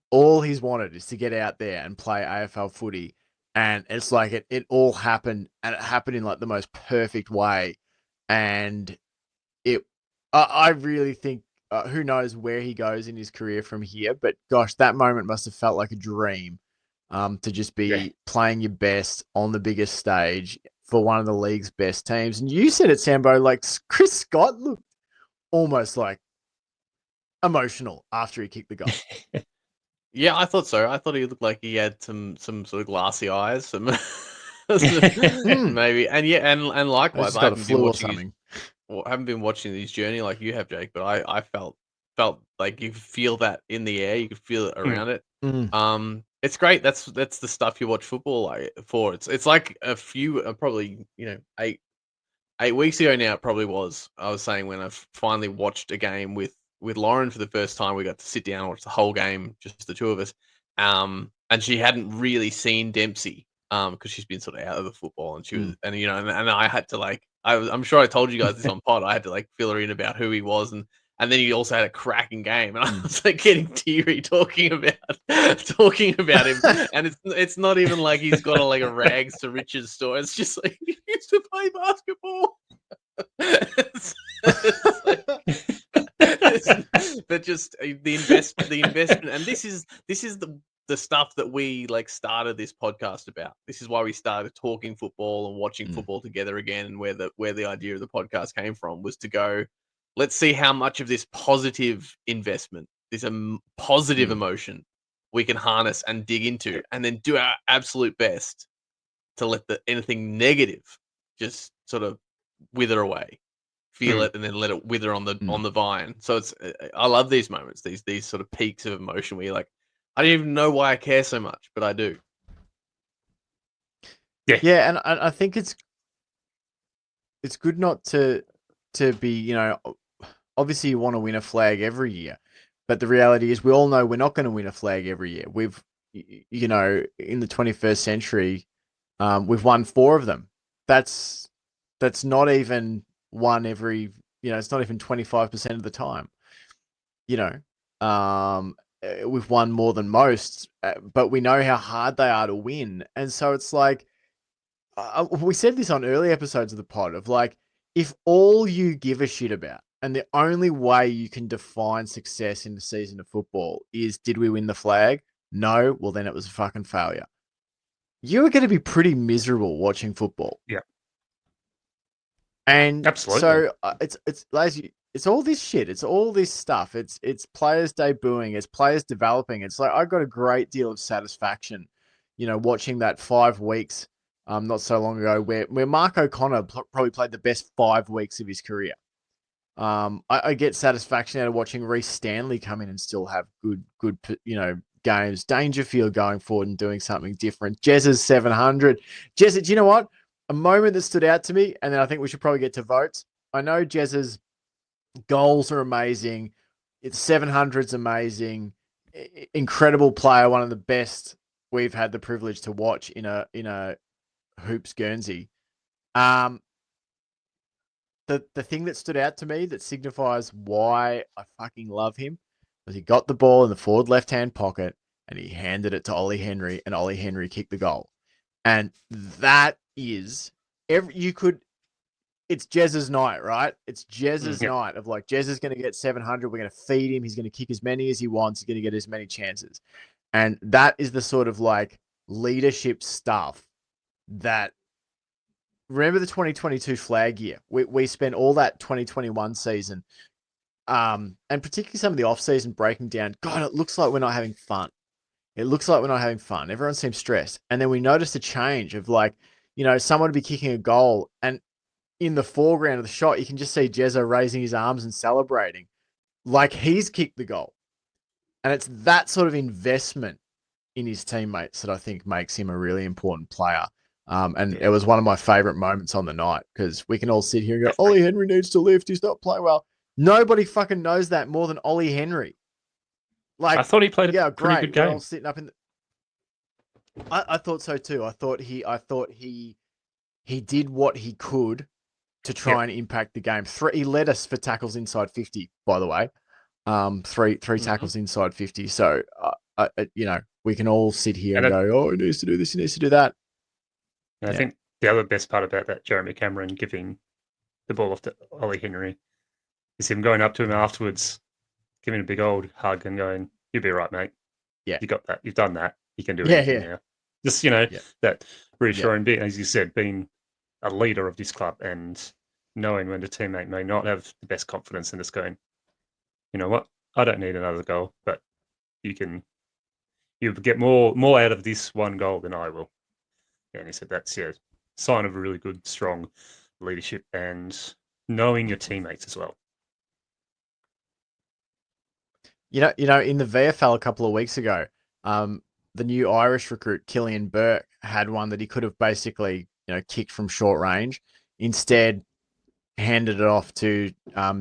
All he's wanted is to get out there and play AFL footy. And it's like it all happened, and it happened in like the most perfect way. And I really think, who knows where he goes in his career from here, but gosh, that moment must have felt like a dream, to just be playing your best on the biggest stage for one of the league's best teams. And you said it, Sambo, like Chris Scott looked almost like emotional after he kicked the goal. Yeah, I thought so. I thought he looked like he had some sort of glassy eyes, some maybe, and likewise, I got a flu or something. I haven't been watching his journey like you have, Jake, but I felt like you could feel that in the air, you could feel it around it. It's great. That's the stuff you watch football for. It's like a few, probably 8 weeks ago now. It probably was. I was saying, when I finally watched a game with Lauren for the first time, we got to sit down and watch the whole game, just the two of us. And she hadn't really seen Dempsey, because she's been sort of out of the football, and she was, and I had to I'm sure I told you guys this on pod. I had to fill her in about who he was, and then he also had a cracking game, and I was getting teary talking about him. And it's not even like he's got a rags to riches story. It's just like, he used to play basketball. But just the investment, and this is the stuff that we started this podcast about. This is why we started talking football and watching football together again, and where the idea of the podcast came from was to go, let's see how much of this positive investment, this positive emotion, we can harness and dig into, and then do our absolute best to let anything negative just sort of wither away. Feel it, and then let it wither on the vine. So I love these moments, these sort of peaks of emotion where you're like, I don't even know why I care so much, but I do. Yeah, and I think it's good not to be, obviously you want to win a flag every year, but the reality is we all know we're not going to win a flag every year. We've, in the 21st century, we've won 4 of them. That's not even one every, it's not even 25% of the time. We've won more than most, but we know how hard they are to win. And so it's like, we said this on early episodes of the pod of like, if all you give a shit about and the only way you can define success in the season of football is did we win the flag? No, well then it was a fucking failure. You are going to be pretty miserable watching football. Yeah. And Absolutely. so it's lazy. It's all this shit. It's all this stuff. It's players debuting. It's players developing. It's like I got a great deal of satisfaction, watching that 5 weeks, not so long ago, where Mark O'Connor probably played the best 5 weeks of his career. I get satisfaction out of watching Reece Stanley come in and still have good games. Dangerfield going forward and doing something different. Jez's 700. Jez, do you know what? A moment that stood out to me, and then I think we should probably get to votes. I know Jez's goals are amazing. It's 700's amazing. Incredible player, one of the best we've had the privilege to watch in a hoops Guernsey. The thing that stood out to me that signifies why I fucking love him was he got the ball in the forward left-hand pocket and he handed it to Ollie Henry, and Ollie Henry kicked the goal. And that is it's Jez's night, right? It's Jez's night of like, Jez is going to get 700. We're going to feed him. He's going to kick as many as he wants. He's going to get as many chances. And that is the sort of like leadership stuff that, remember the 2022 flag year? We spent all that 2021 season, and particularly some of the off-season breaking down. God, it looks like we're not having fun. It looks like we're not having fun. Everyone seems stressed. And then we noticed a change of like, someone would be kicking a goal, and in the foreground of the shot, you can just see Jezza raising his arms and celebrating like he's kicked the goal. And it's that sort of investment in his teammates that I think makes him a really important player. It was one of my favorite moments on the night, because we can all sit here and go, Ollie Henry needs to lift. He's not playing well. Nobody fucking knows that more than Ollie Henry. Like, I thought he played a pretty good game. We're all sitting up in I thought so too. I thought he did what he could to try and impact the game. He led us for tackles inside 50, by the way. Three tackles inside 50. So, we can all sit here and go, oh, he needs to do this, he needs to do that. And I think the other best part about that Jeremy Cameron giving the ball off to Ollie Henry is him going up to him afterwards, giving a big old hug and going, you'll be right, mate. Yeah. You got that. You've done that. You can do anything now. Just, that reassuring bit, as you said, being a leader of this club and knowing when the teammate may not have the best confidence in this going, you know what? I don't need another goal, but you get more out of this one goal than I will. And he said that's a sign of a really good, strong leadership and knowing your teammates as well. In the VFL a couple of weeks ago, the new Irish recruit, Killian Burke, had one that he could have basically, kicked from short range. Instead, handed it off to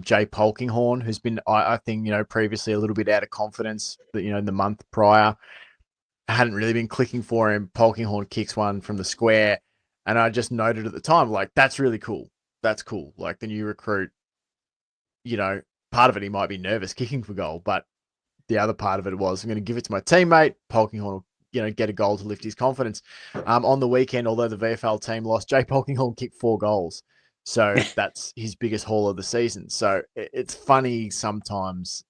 Jay Polkinghorne, who's been, I think, previously a little bit out of confidence, in the month prior. Hadn't really been clicking for him. Polkinghorne kicks one from the square. And I just noted at the time, like, that's really cool. That's cool. Like, the new recruit, part of it, he might be nervous kicking for goal, but the other part of it was, I'm going to give it to my teammate. Polkinghorne will, get a goal to lift his confidence. On the weekend, although the VFL team lost, Jay Polkinghorne kicked 4 goals. So that's his biggest haul of the season. So it's funny sometimes,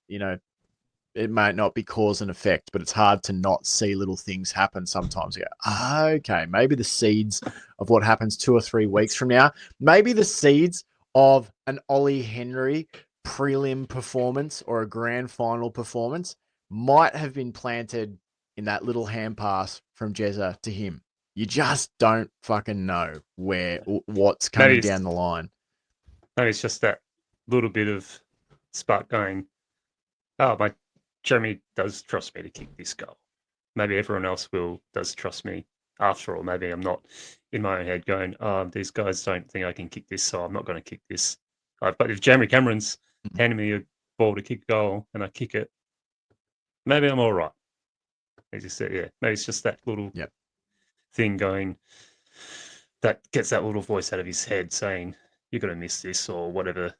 it might not be cause and effect, but it's hard to not see little things happen sometimes. You go, okay, maybe the seeds of what happens 2 or 3 weeks from now, maybe the seeds of an Ollie Henry prelim performance or a grand final performance might have been planted in that little hand pass from Jezza to him. You just don't fucking know what's coming down the line. Maybe it's just that little bit of spark going, my Jeremy does trust me to kick this goal. Maybe everyone else does trust me after all. Maybe I'm not in my own head going, these guys don't think I can kick this, so I'm not going to kick this. But if Jeremy Cameron's handing me a ball to kick a goal and I kick it, maybe I'm all right. As you said, maybe it's just that little thing going that gets that little voice out of his head saying, you're going to miss this, or whatever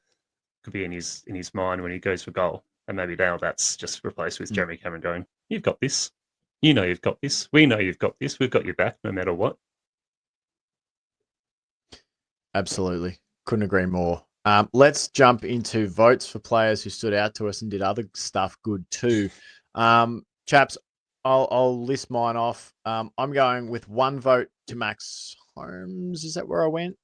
could be in his mind when he goes for goal. And maybe now that's just replaced with Jeremy Cameron going, you've got this. You know you've got this. We know you've got this. We've got your back no matter what. Absolutely. Couldn't agree more. Let's jump into votes for players who stood out to us and did other stuff good too. Chaps, I'll list mine off. I'm going with 1 vote to Max Holmes. Is that where I went?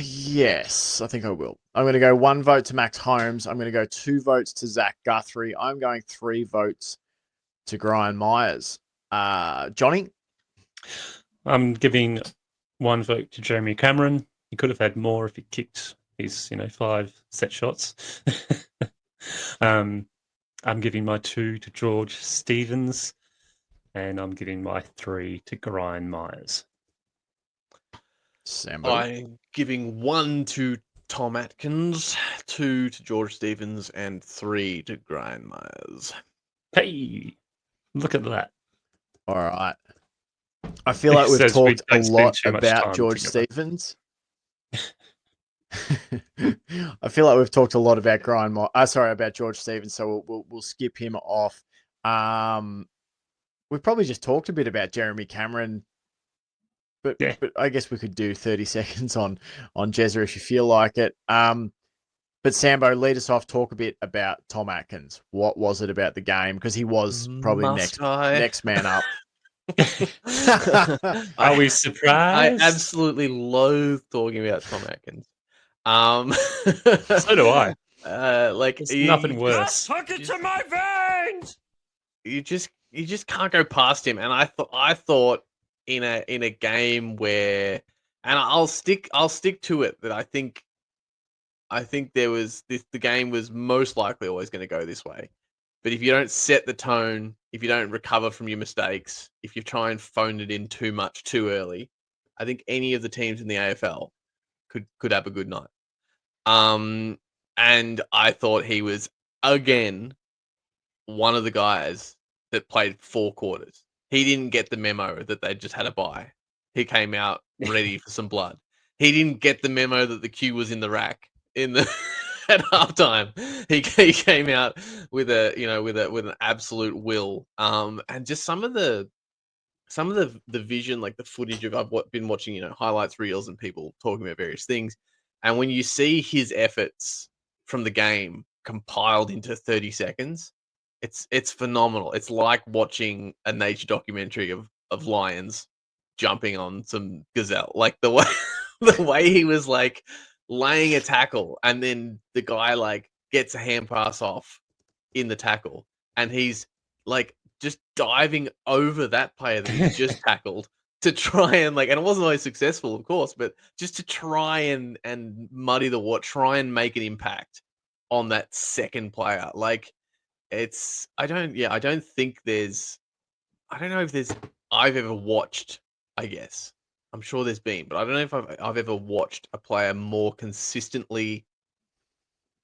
Yes, I think I will. I'm going to go 1 vote to Max Holmes. I'm going to go 2 votes to Zach Guthrie. I'm going 3 votes to Brian Myers. Johnny? I'm giving 1 vote to Jeremy Cameron. He could have had more if he kicked his, 5 set shots. I'm giving my 2 to George Stevens, and I'm giving my 3 to Brian Myers. Sambo. I'm giving 1 to Tom Atkins, 2 to George Stevens, and 3 to Brian Myers. Hey, look at that. All right. I feel like we've Says we talked a don't spend lot too much about time George together. Stevens. I feel like we've talked a lot about about George Stevens, so we'll skip him off. We've probably just talked a bit about Jeremy Cameron, but Yeah. but I guess we could do 30 seconds on Jezza if you feel like it. But Sambo, lead us off. Talk a bit about Tom Atkins. What was it about the game? Because he was probably next man up. Are we I surprised? absolutely loathe talking about Tom Atkins. So do I. Like There's nothing worse. Hook it to my veins. You just can't go past him. And I thought in a game where, and I'll stick to it, that I think the game was most likely always going to go this way. But if you don't set the tone, if you don't recover from your mistakes, if you try and phone it in too much too early, I think any of the teams in the AFL could have a good night. And I thought he was again one of the guys that played 4 quarters. He didn't get the memo that they just had a bye. He came out ready for some blood. He didn't get the memo that the queue was in the rack in the at halftime. He came out with with an absolute will. And just some of the vision, like the footage of I've been watching, highlights reels and people talking about various things. And when you see his efforts from the game compiled into 30 seconds, it's phenomenal. It's like watching a nature documentary of lions jumping on some gazelle. Like the way he was like laying a tackle, and then the guy like gets a hand pass off in the tackle, and he's like just diving over that player that he's just tackled to try and and it wasn't always successful, of course, but just to try and muddy the water, try and make an impact on that second player. Like I don't think I don't know if I've ever watched, I guess. I'm sure there's been, but I don't know if I've ever watched a player more consistently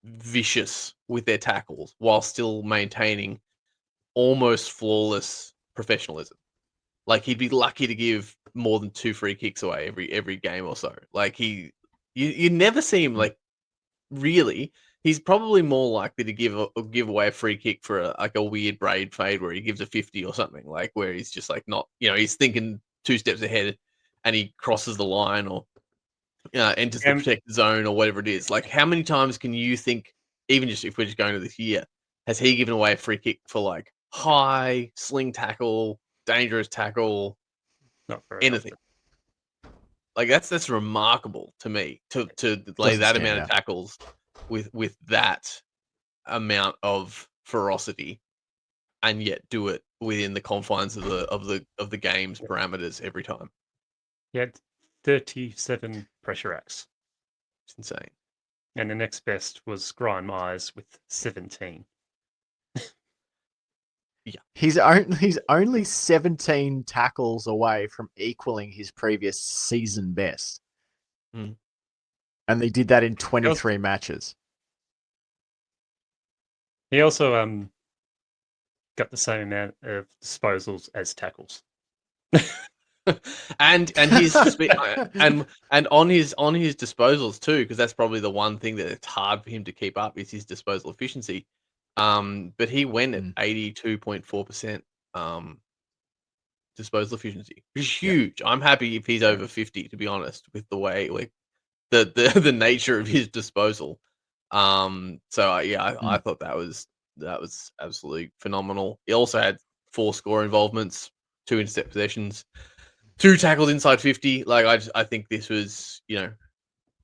vicious with their tackles while still maintaining almost flawless professionalism. Like he'd be lucky to give more than 2 free kicks away every game or so. Like you never see him really. He's probably more likely to give away a free kick for a weird braid fade where he gives a 50 or something, like where he's just like not, he's thinking 2 steps ahead and he crosses the line or enters the protected zone or whatever it is. Like how many times can you think, even just if we're just going to this year, has he given away a free kick for like high sling tackle, dangerous tackle, Not very anything? Like that's remarkable to me to lay that amount of tackles with that amount of ferocity, and yet do it within the confines of the game's parameters every time. He had 37 pressure acts. It's insane. And the next best was Brian Myers with 17. Yeah. He's only 17 tackles away from equaling his previous season best. Mm. And they did that in 23 matches. He also got the same amount of disposals as tackles. and his and on his disposals too, because that's probably the one thing that it's hard for him to keep up is his disposal efficiency. But he went at 82.4% disposal efficiency, which is huge. I'm happy if he's over 50, to be honest, with the way like the nature of his disposal. I thought that was absolutely phenomenal. He also had 4 score involvements, 2 intercept possessions, 2 tackles inside 50. Like I think this was,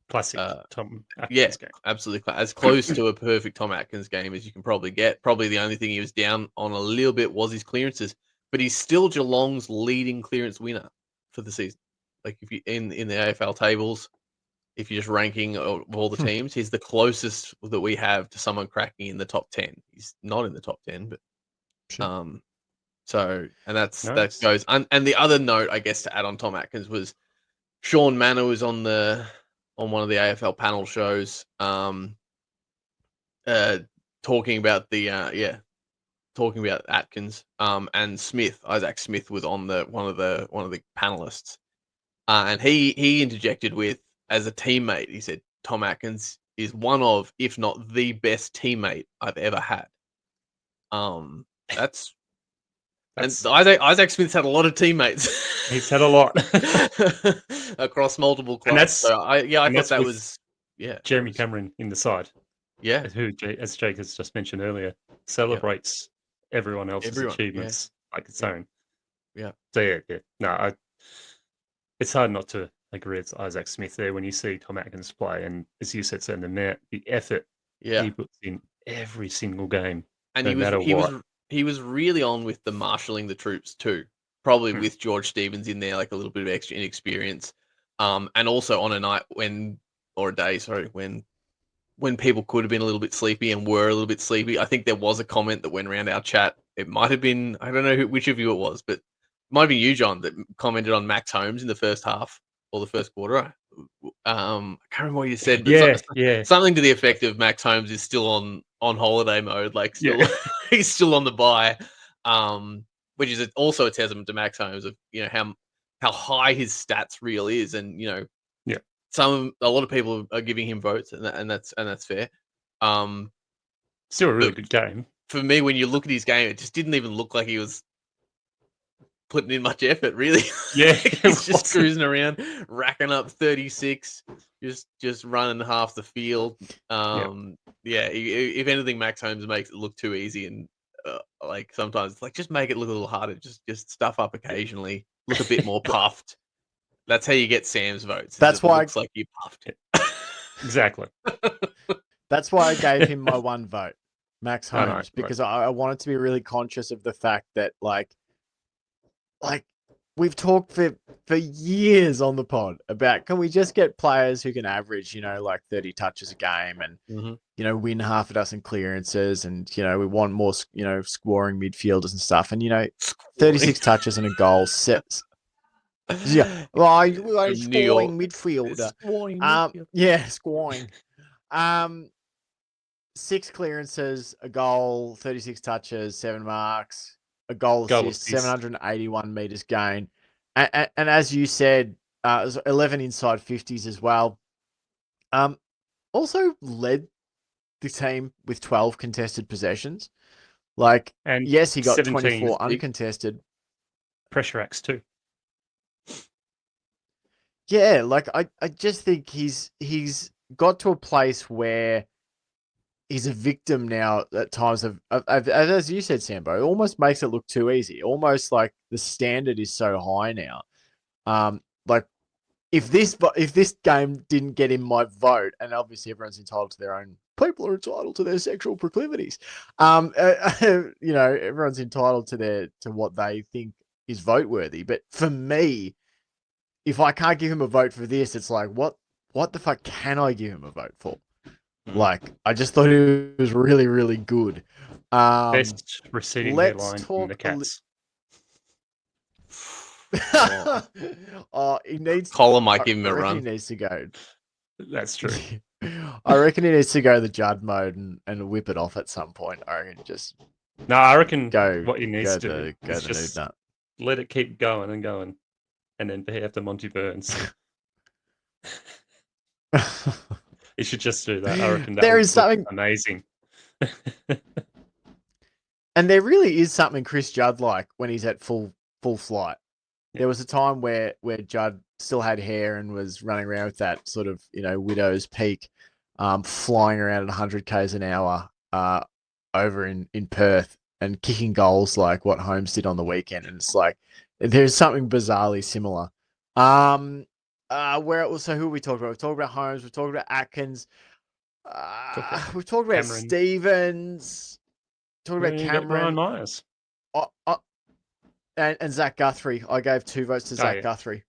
Classic Tom yeah, Atkins game. absolutely as close to a perfect Tom Atkins game as you can probably get. Probably the only thing he was down on a little bit was his clearances, but he's still Geelong's leading clearance winner for the season. Like if you in the AFL tables, if you're just ranking of all the teams, he's the closest that we have to someone cracking in the top 10. He's not in the top 10, but Sure. so and that Nice. goes. And the other note, I guess, to add on Tom Atkins was Sean Manor was on one of the AFL panel shows, talking about talking about Atkins, and Isaac Smith was on one of the panelists, and he interjected with, as a teammate, he said Tom Atkins is one of, if not the best teammate I've ever had. That's and Isaac Smith's had a lot of teammates. He's had a lot across multiple clubs. And that's- So I thought that's that with was Jeremy Cameron in the side, Yeah, who, as Jake has just mentioned earlier, celebrates everyone else's achievements like its own. Yeah. So yeah. No, it's hard not to agree with Isaac Smith there when you see Tom Atkins play, and as you said, so the effort he puts in every single game, and no matter what. he was really on with the marshalling the troops too. Probably Hmm. with George Stevens in there, like a little bit of extra inexperience, and also on a night when people could have been a little bit sleepy and were a little bit sleepy. I think there was a comment that went around our chat. It might have been, I don't know which of you it was, but it might have been you, John, that commented on Max Holmes in the first half or the first quarter. I can't remember what you said, but something to the effect of Max Holmes is still on holiday mode, like still he's still on the bye, which is also a testament to Max Holmes of how high his stats really is, and a lot of people are giving him votes, and that's fair. Still a really good game. For me, when you look at his game, it just didn't even look like he was putting in much effort, really. Yeah, he's just cruising around, racking up 36, just running half the field. If anything, Max Holmes makes it look too easy, and like sometimes it's like just make it look a little harder. Just stuff up occasionally, look a bit more puffed. That's how you get Sam's votes. That's why it looks like you puffed it. Exactly. That's why I gave him my one vote, Max Oh, no, Holmes, because I wanted to be really conscious of the fact that like we've talked for years on the pod about, can we just get players who can average, like 30 touches a game and, win half a dozen clearances, and, we want more, scoring midfielders and stuff. And, 36 touches and a goal sets. Yeah. Well, scoring midfielder. Scoring. 6 clearances, a goal, 36 touches, 7 marks, a goal assist, 781 meters gained. And as you said, it was 11 inside 50s as well. Also led the team with 12 contested possessions. And yes, he got 24 uncontested. Pressure acts too. Yeah, I just think he's got to a place where he's a victim now at times of as you said, Sambo, it almost makes it look too easy. Almost like the standard is so high now. If this game didn't get in my vote, and obviously everyone's entitled to their own, people are entitled to their sexual proclivities. Everyone's entitled to what they think is vote worthy. But for me, if I can't give him a vote for this, it's like, what the fuck can I give him a vote for? I just thought it was really, really good. Best receding hairline in the Cats. He needs. Colin might give him a run. He needs to go. That's true. I reckon he needs to go the Judd mode and whip it off at some point. I reckon what he needs to do is just let it keep going and going, and then after Monty Burns. He should just do that. I reckon there is something amazing. And there really is something Chris Judd like when he's at full flight. There was a time where Judd still had hair and was running around with that sort of, widow's peak, flying around at 100 k's an hour over in Perth and kicking goals like what Holmes did on the weekend. And it's like there's something bizarrely similar. Who are we talking about? We've talked about Holmes. We've talked about Atkins. We've talked about Cameron. Stevens. Talked about You got Ryan Cameron. Myers. And Zach Guthrie. I gave 2 votes to Zach yeah. Guthrie.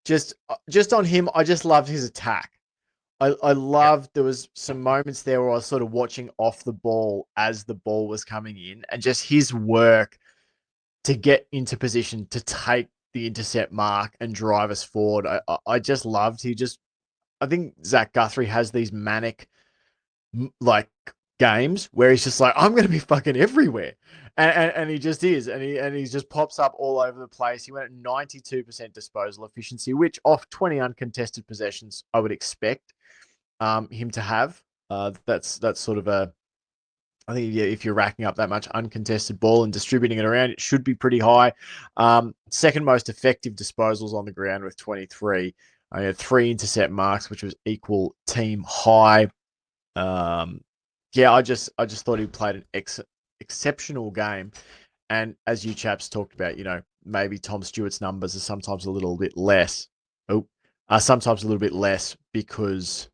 Just on him, I just loved his attack. I loved there was some moments there where I was sort of watching off the ball as the ball was coming in, and just his work to get into position to take the intercept mark and drive us forward. I just loved. I think Zach Guthrie has these manic like games where he's just like, I'm going to be fucking everywhere. And he just is. And he just pops up all over the place. He went at 92% disposal efficiency, which off 20 uncontested possessions, I would expect him to have. That's sort of I think if you're racking up that much uncontested ball and distributing it around, it should be pretty high. Second most effective disposals on the ground with 23. I had 3 intercept marks, which was equal team high. I just thought he played an exceptional game. And as you chaps talked about, maybe Tom Stewart's numbers are sometimes a little bit less. Sometimes a little bit less because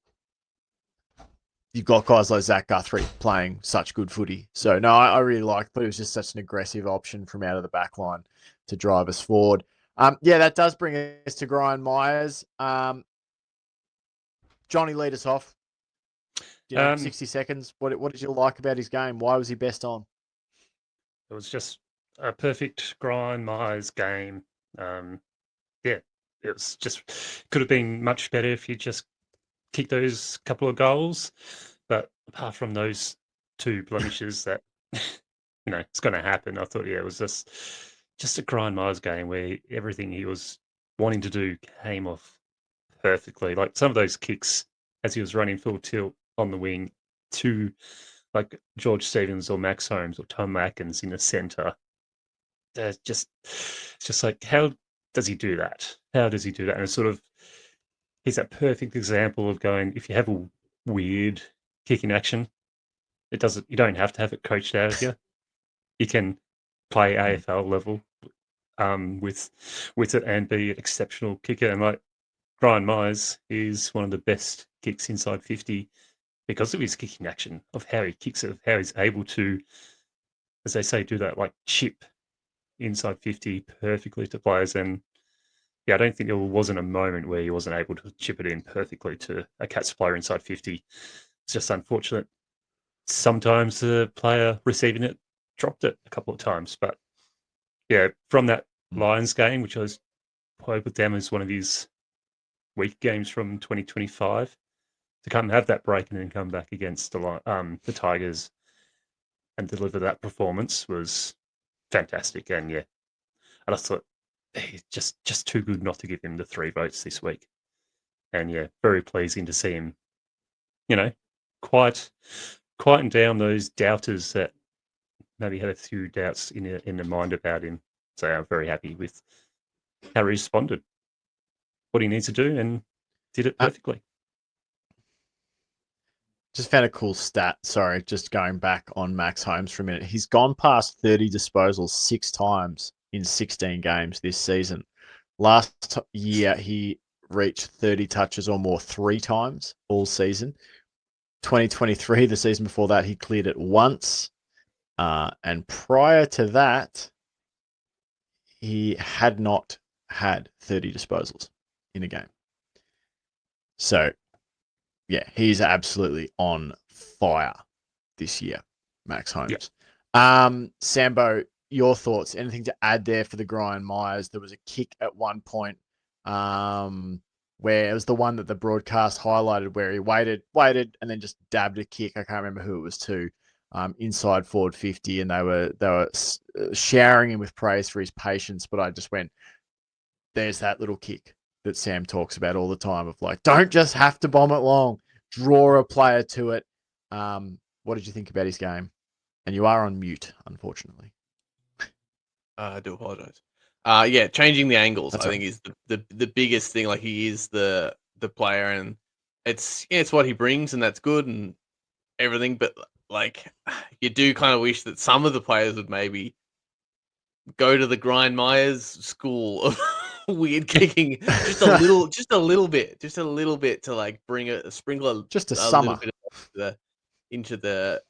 you've got guys like Zach Guthrie playing such good footy. So, no, I really liked, but it was just such an aggressive option from out of the back line to drive us forward. That does bring us to Ryan Myers. Johnny, lead us off. 60 seconds. What did you like about his game? Why was he best on? It was just a perfect Ryan Myers game. It was just could have been much better if you just kicked those couple of goals. But apart from those 2 blemishes that it's going to happen, I thought it was just a Ryan Myers game where everything he was wanting to do came off perfectly. Like some of those kicks as he was running full tilt on the wing to like George Stevens or Max Holmes or Tom Atkins in the centre. It's just like, how does he do that? How does he do that? And it's sort of, he's that perfect example of going, if you have a weird kicking action, you don't have to have it coached out of you. You can play AFL level with it and be an exceptional kicker. And like Ryan Myers is one of the best kicks inside 50 because of his kicking action, of how he kicks it, of how he's able to, as they say, do that like chip inside 50 perfectly to players. And I don't think there wasn't a moment where he wasn't able to chip it in perfectly to a Cats player inside 50. It's just unfortunate. Sometimes the player receiving it dropped it a couple of times. But from that Lions game, which I was played with them as one of his weak games from 2025, to come have that break and then come back against the Tigers and deliver that performance was fantastic. And I just thought he's just too good not to give him the 3 votes this week. And very pleasing to see him, quieten down those doubters that maybe had a few doubts in their mind about him. So I'm very happy with how he responded, what he needs to do, and did it perfectly. Just found a cool stat. Sorry, just going back on Max Holmes for a minute. He's gone past 30 disposals 6 times in 16 games this season. Last year, he reached 30 touches or more 3 times all season. 2023, the season before that, he cleared it once. And prior to that, he had not had 30 disposals in a game. So, he's absolutely on fire this year, Max Holmes. Yep. Sambo, your thoughts? Anything to add there for the Ryan Myers? There was a kick at one point where it was the one that the broadcast highlighted where he waited, and then just dabbed a kick. I can't remember who it was to. Inside forward 50, and they were showering him with praise for his patience. But I just went, there's that little kick that Sam talks about all the time of like, don't just have to bomb it long, draw a player to it. What did you think about his game? And you are on mute, unfortunately. I do apologize. Yeah, changing the angles, That's I right. think, is the biggest thing. Like, he is the player, and it's what he brings, and that's good and everything. But like, you do kind of wish that some of the players would maybe go to the Grind Myers school of weird kicking, just a little bit to like bring a sprinkle Just a a little summer. bit of the into the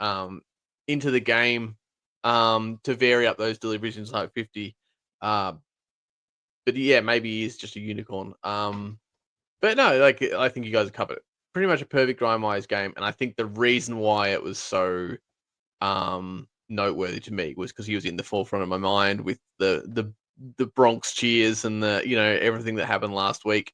into the game, to vary up those deliveries inside 50. But yeah, maybe he's just a unicorn. But no, like, I think you guys have covered it. Pretty much a perfect Grind Myers game, and I think the reason why it was so noteworthy to me was because he was in the forefront of my mind with the Bronx cheers and the, everything that happened last week.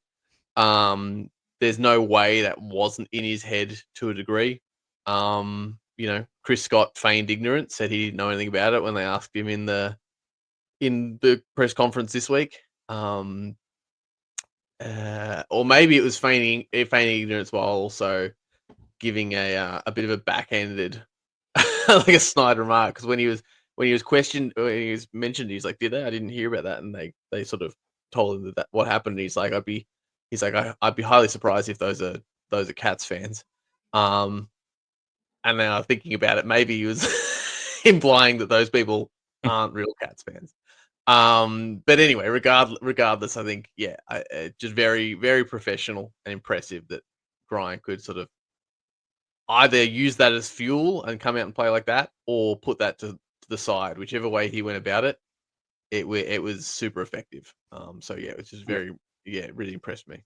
There's no way that wasn't in his head to a degree. Chris Scott feigned ignorance, said he didn't know anything about it when they asked him in the press conference this week. Or maybe it was feigning ignorance while also giving a bit of a backhanded, like a snide remark, because when he was questioned, when he was mentioned, he's like, "Did they? I didn't hear about that." And they sort of told him that what happened. And I'd be highly surprised if those are Cats fans. And now thinking about it, maybe he was implying that those people aren't real Cats fans. But anyway, regardless, I think, yeah, just very, very professional and impressive that Brian could sort of either use that as fuel and come out and play like that, or put that to the side. Whichever way he went about it, it was super effective. So yeah, it was just very, it really impressed me.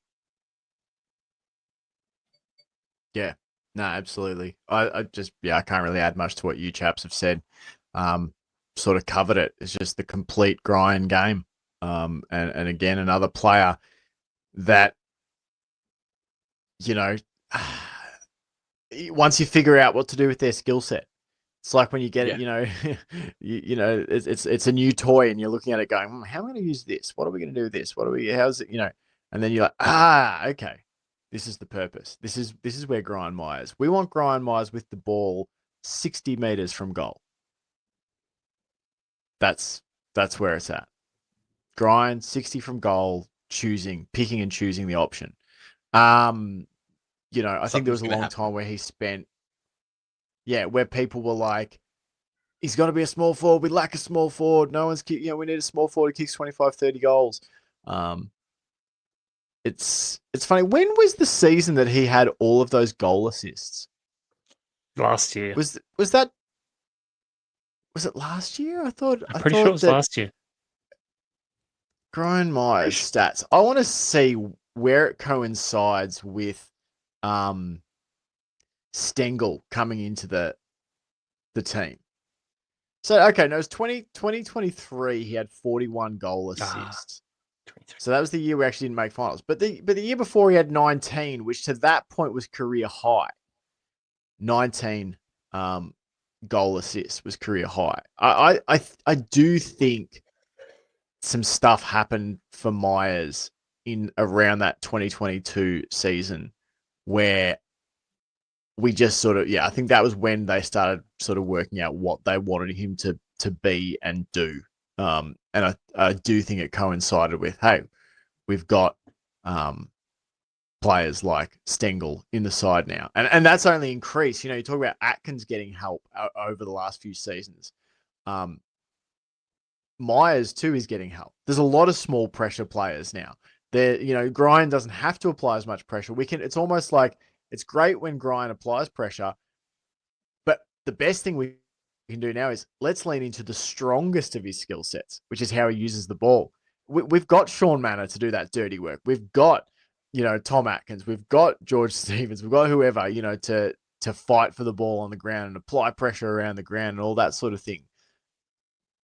Yeah, no, absolutely. I just, I can't really add much to what you chaps have said. Sort of covered it. It's just the complete grind game. And again, another player that, you know, once you figure out what to do with their skill set, it's like when you get it, it's a new toy and you're looking at it going, how am I going to use this? What are we going to do with this? How's it, and then you're like, okay, this is the purpose. This is where Grind Myers. We want Grind Myers with the ball 60 meters from goal. That's where it's at. Grind 60 from goal, picking and choosing the option. I think there was a long time where he spent, where people were like, he's got to be a small forward. We lack a small forward. No one's, we need a small forward who kicks 25, 30 goals. It's funny. When was the season that he had all of those goal assists? Last year. Was it last year? I thought sure it was last year. Grind Myers stats. I want to see where it coincides with Stengel coming into the team. So, okay, no, it was 2023. He had 41 goal assists. So that was the year we actually didn't make finals. But the year before he had 19, which to that point was career high. 19 goal assists was career high. I do think some stuff happened for Myers in around that 2022 season where we just sort of, I think that was when they started sort of working out what they wanted him to be and do. And I do think it coincided with, hey, we've got players like Stengel in the side now. And that's only increased. You talk about Atkins getting help over the last few seasons. Myers, too, is getting help. There's a lot of small pressure players now. Grind doesn't have to apply as much pressure. It's almost like it's great when Grind applies pressure, but the best thing we can do now is let's lean into the strongest of his skill sets, which is how he uses the ball. We've got Sean Manor to do that dirty work. We've got, Tom Atkins. We've got George Stevens. We've got whoever, to fight for the ball on the ground and apply pressure around the ground and all that sort of thing.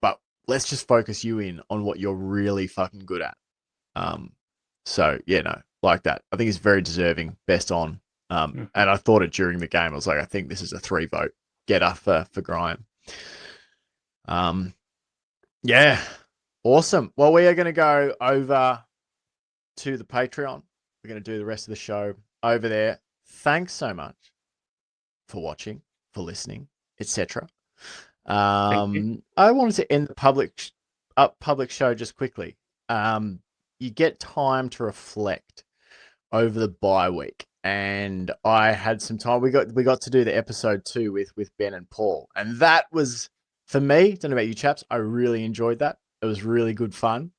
But let's just focus you in on what you're really fucking good at. Like that. I think he's very deserving, best on. And I thought it during the game. I was like, I think this is a 3-vote getter for Grime. Yeah. Awesome. Well, we are going to go over to the Patreon. We're going to do the rest of the show over there. Thanks so much for watching, for listening, etc. I wanted to end the public show just quickly. You get time to reflect over the bye week, and I had some time. We got to do the episode 2 with Ben and Paul, and that was, for me, don't know about you chaps, I really enjoyed that. It was really good fun.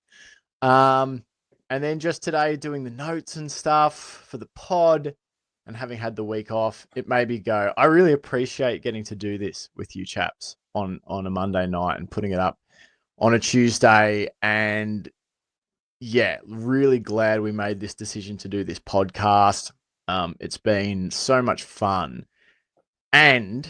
And then just today doing the notes and stuff for the pod and having had the week off, it made me go, I really appreciate getting to do this with you chaps on a Monday night and putting it up on a Tuesday. And yeah, really glad we made this decision to do this podcast. It's been so much fun. And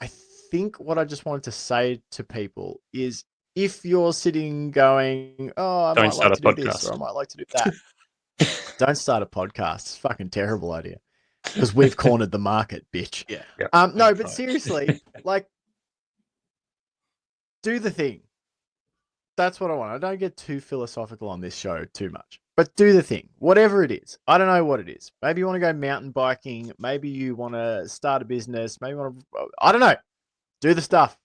I think what I just wanted to say to people is, if you're sitting going, oh, I Don't might start like a to do this podcast. or I might like to do that, don't start a podcast. It's a fucking terrible idea, because we've cornered the market, bitch. Yeah. No, I've but tried. seriously, like, do the thing. That's what I want. I don't get too philosophical on this show too much, but do the thing, whatever it is. I don't know what it is. Maybe you want to go mountain biking. Maybe you want to start a business. Maybe you want to, I don't know. Do the stuff.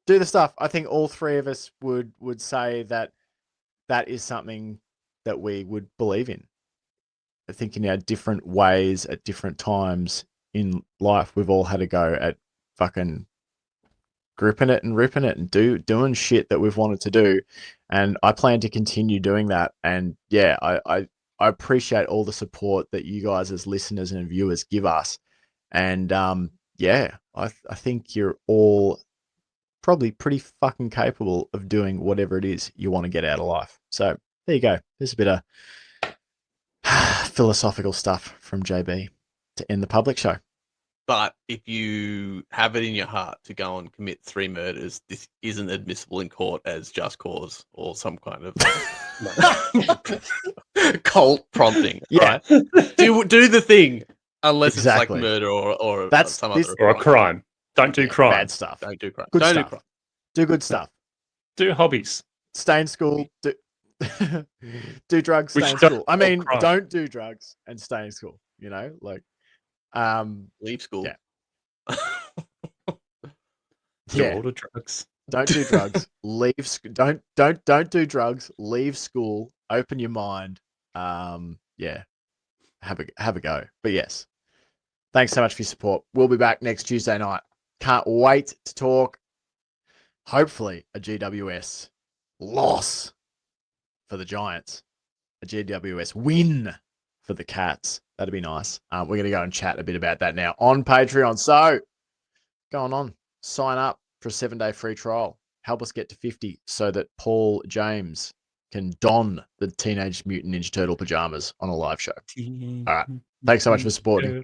Do the stuff. I think all three of us would say that is something that we would believe in. I think in our different ways at different times in life, we've all had a go at fucking gripping it and ripping it and doing shit that we've wanted to do. And I plan to continue doing that. And yeah, I appreciate all the support that you guys as listeners and viewers give us. And yeah, I think you're all probably pretty fucking capable of doing whatever it is you want to get out of life. So there you go. There's a bit of philosophical stuff from JB to end the public show. But if you have it in your heart to go and commit 3 murders, this isn't admissible in court as just cause or some kind of cult prompting. Yeah. Right? Do the thing, unless it's Exactly. like murder or That's some this- other Or a crime. Don't do Yeah, crime. Bad stuff. Don't do crime. Good Don't stuff. do crime. Do good stuff. Do hobbies. Stay in school. Do drugs. Which Stay in don't school. I involve mean, crime. don't do drugs and stay in school. You know, like, Leave school. Yeah. Do yeah. all the drugs. Don't do drugs. Leave. Don't do drugs. Leave school. Open your mind. Yeah. Have a go. But yes, thanks so much for your support. We'll be back next Tuesday night. Can't wait to talk. Hopefully, a GWS loss for the Giants, a GWS win for the Cats. That'd be nice. We're going to go and chat a bit about that now on Patreon. So, going on, sign up for a 7-day free trial. Help us get to 50 so that Paul James can don the Teenage Mutant Ninja Turtle pajamas on a live show. All right. Thanks so much for supporting.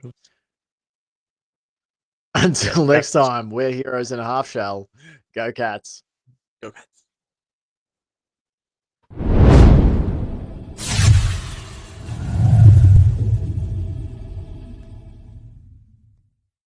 Until next time, we're heroes in a half shell. Go Cats. Go Cats.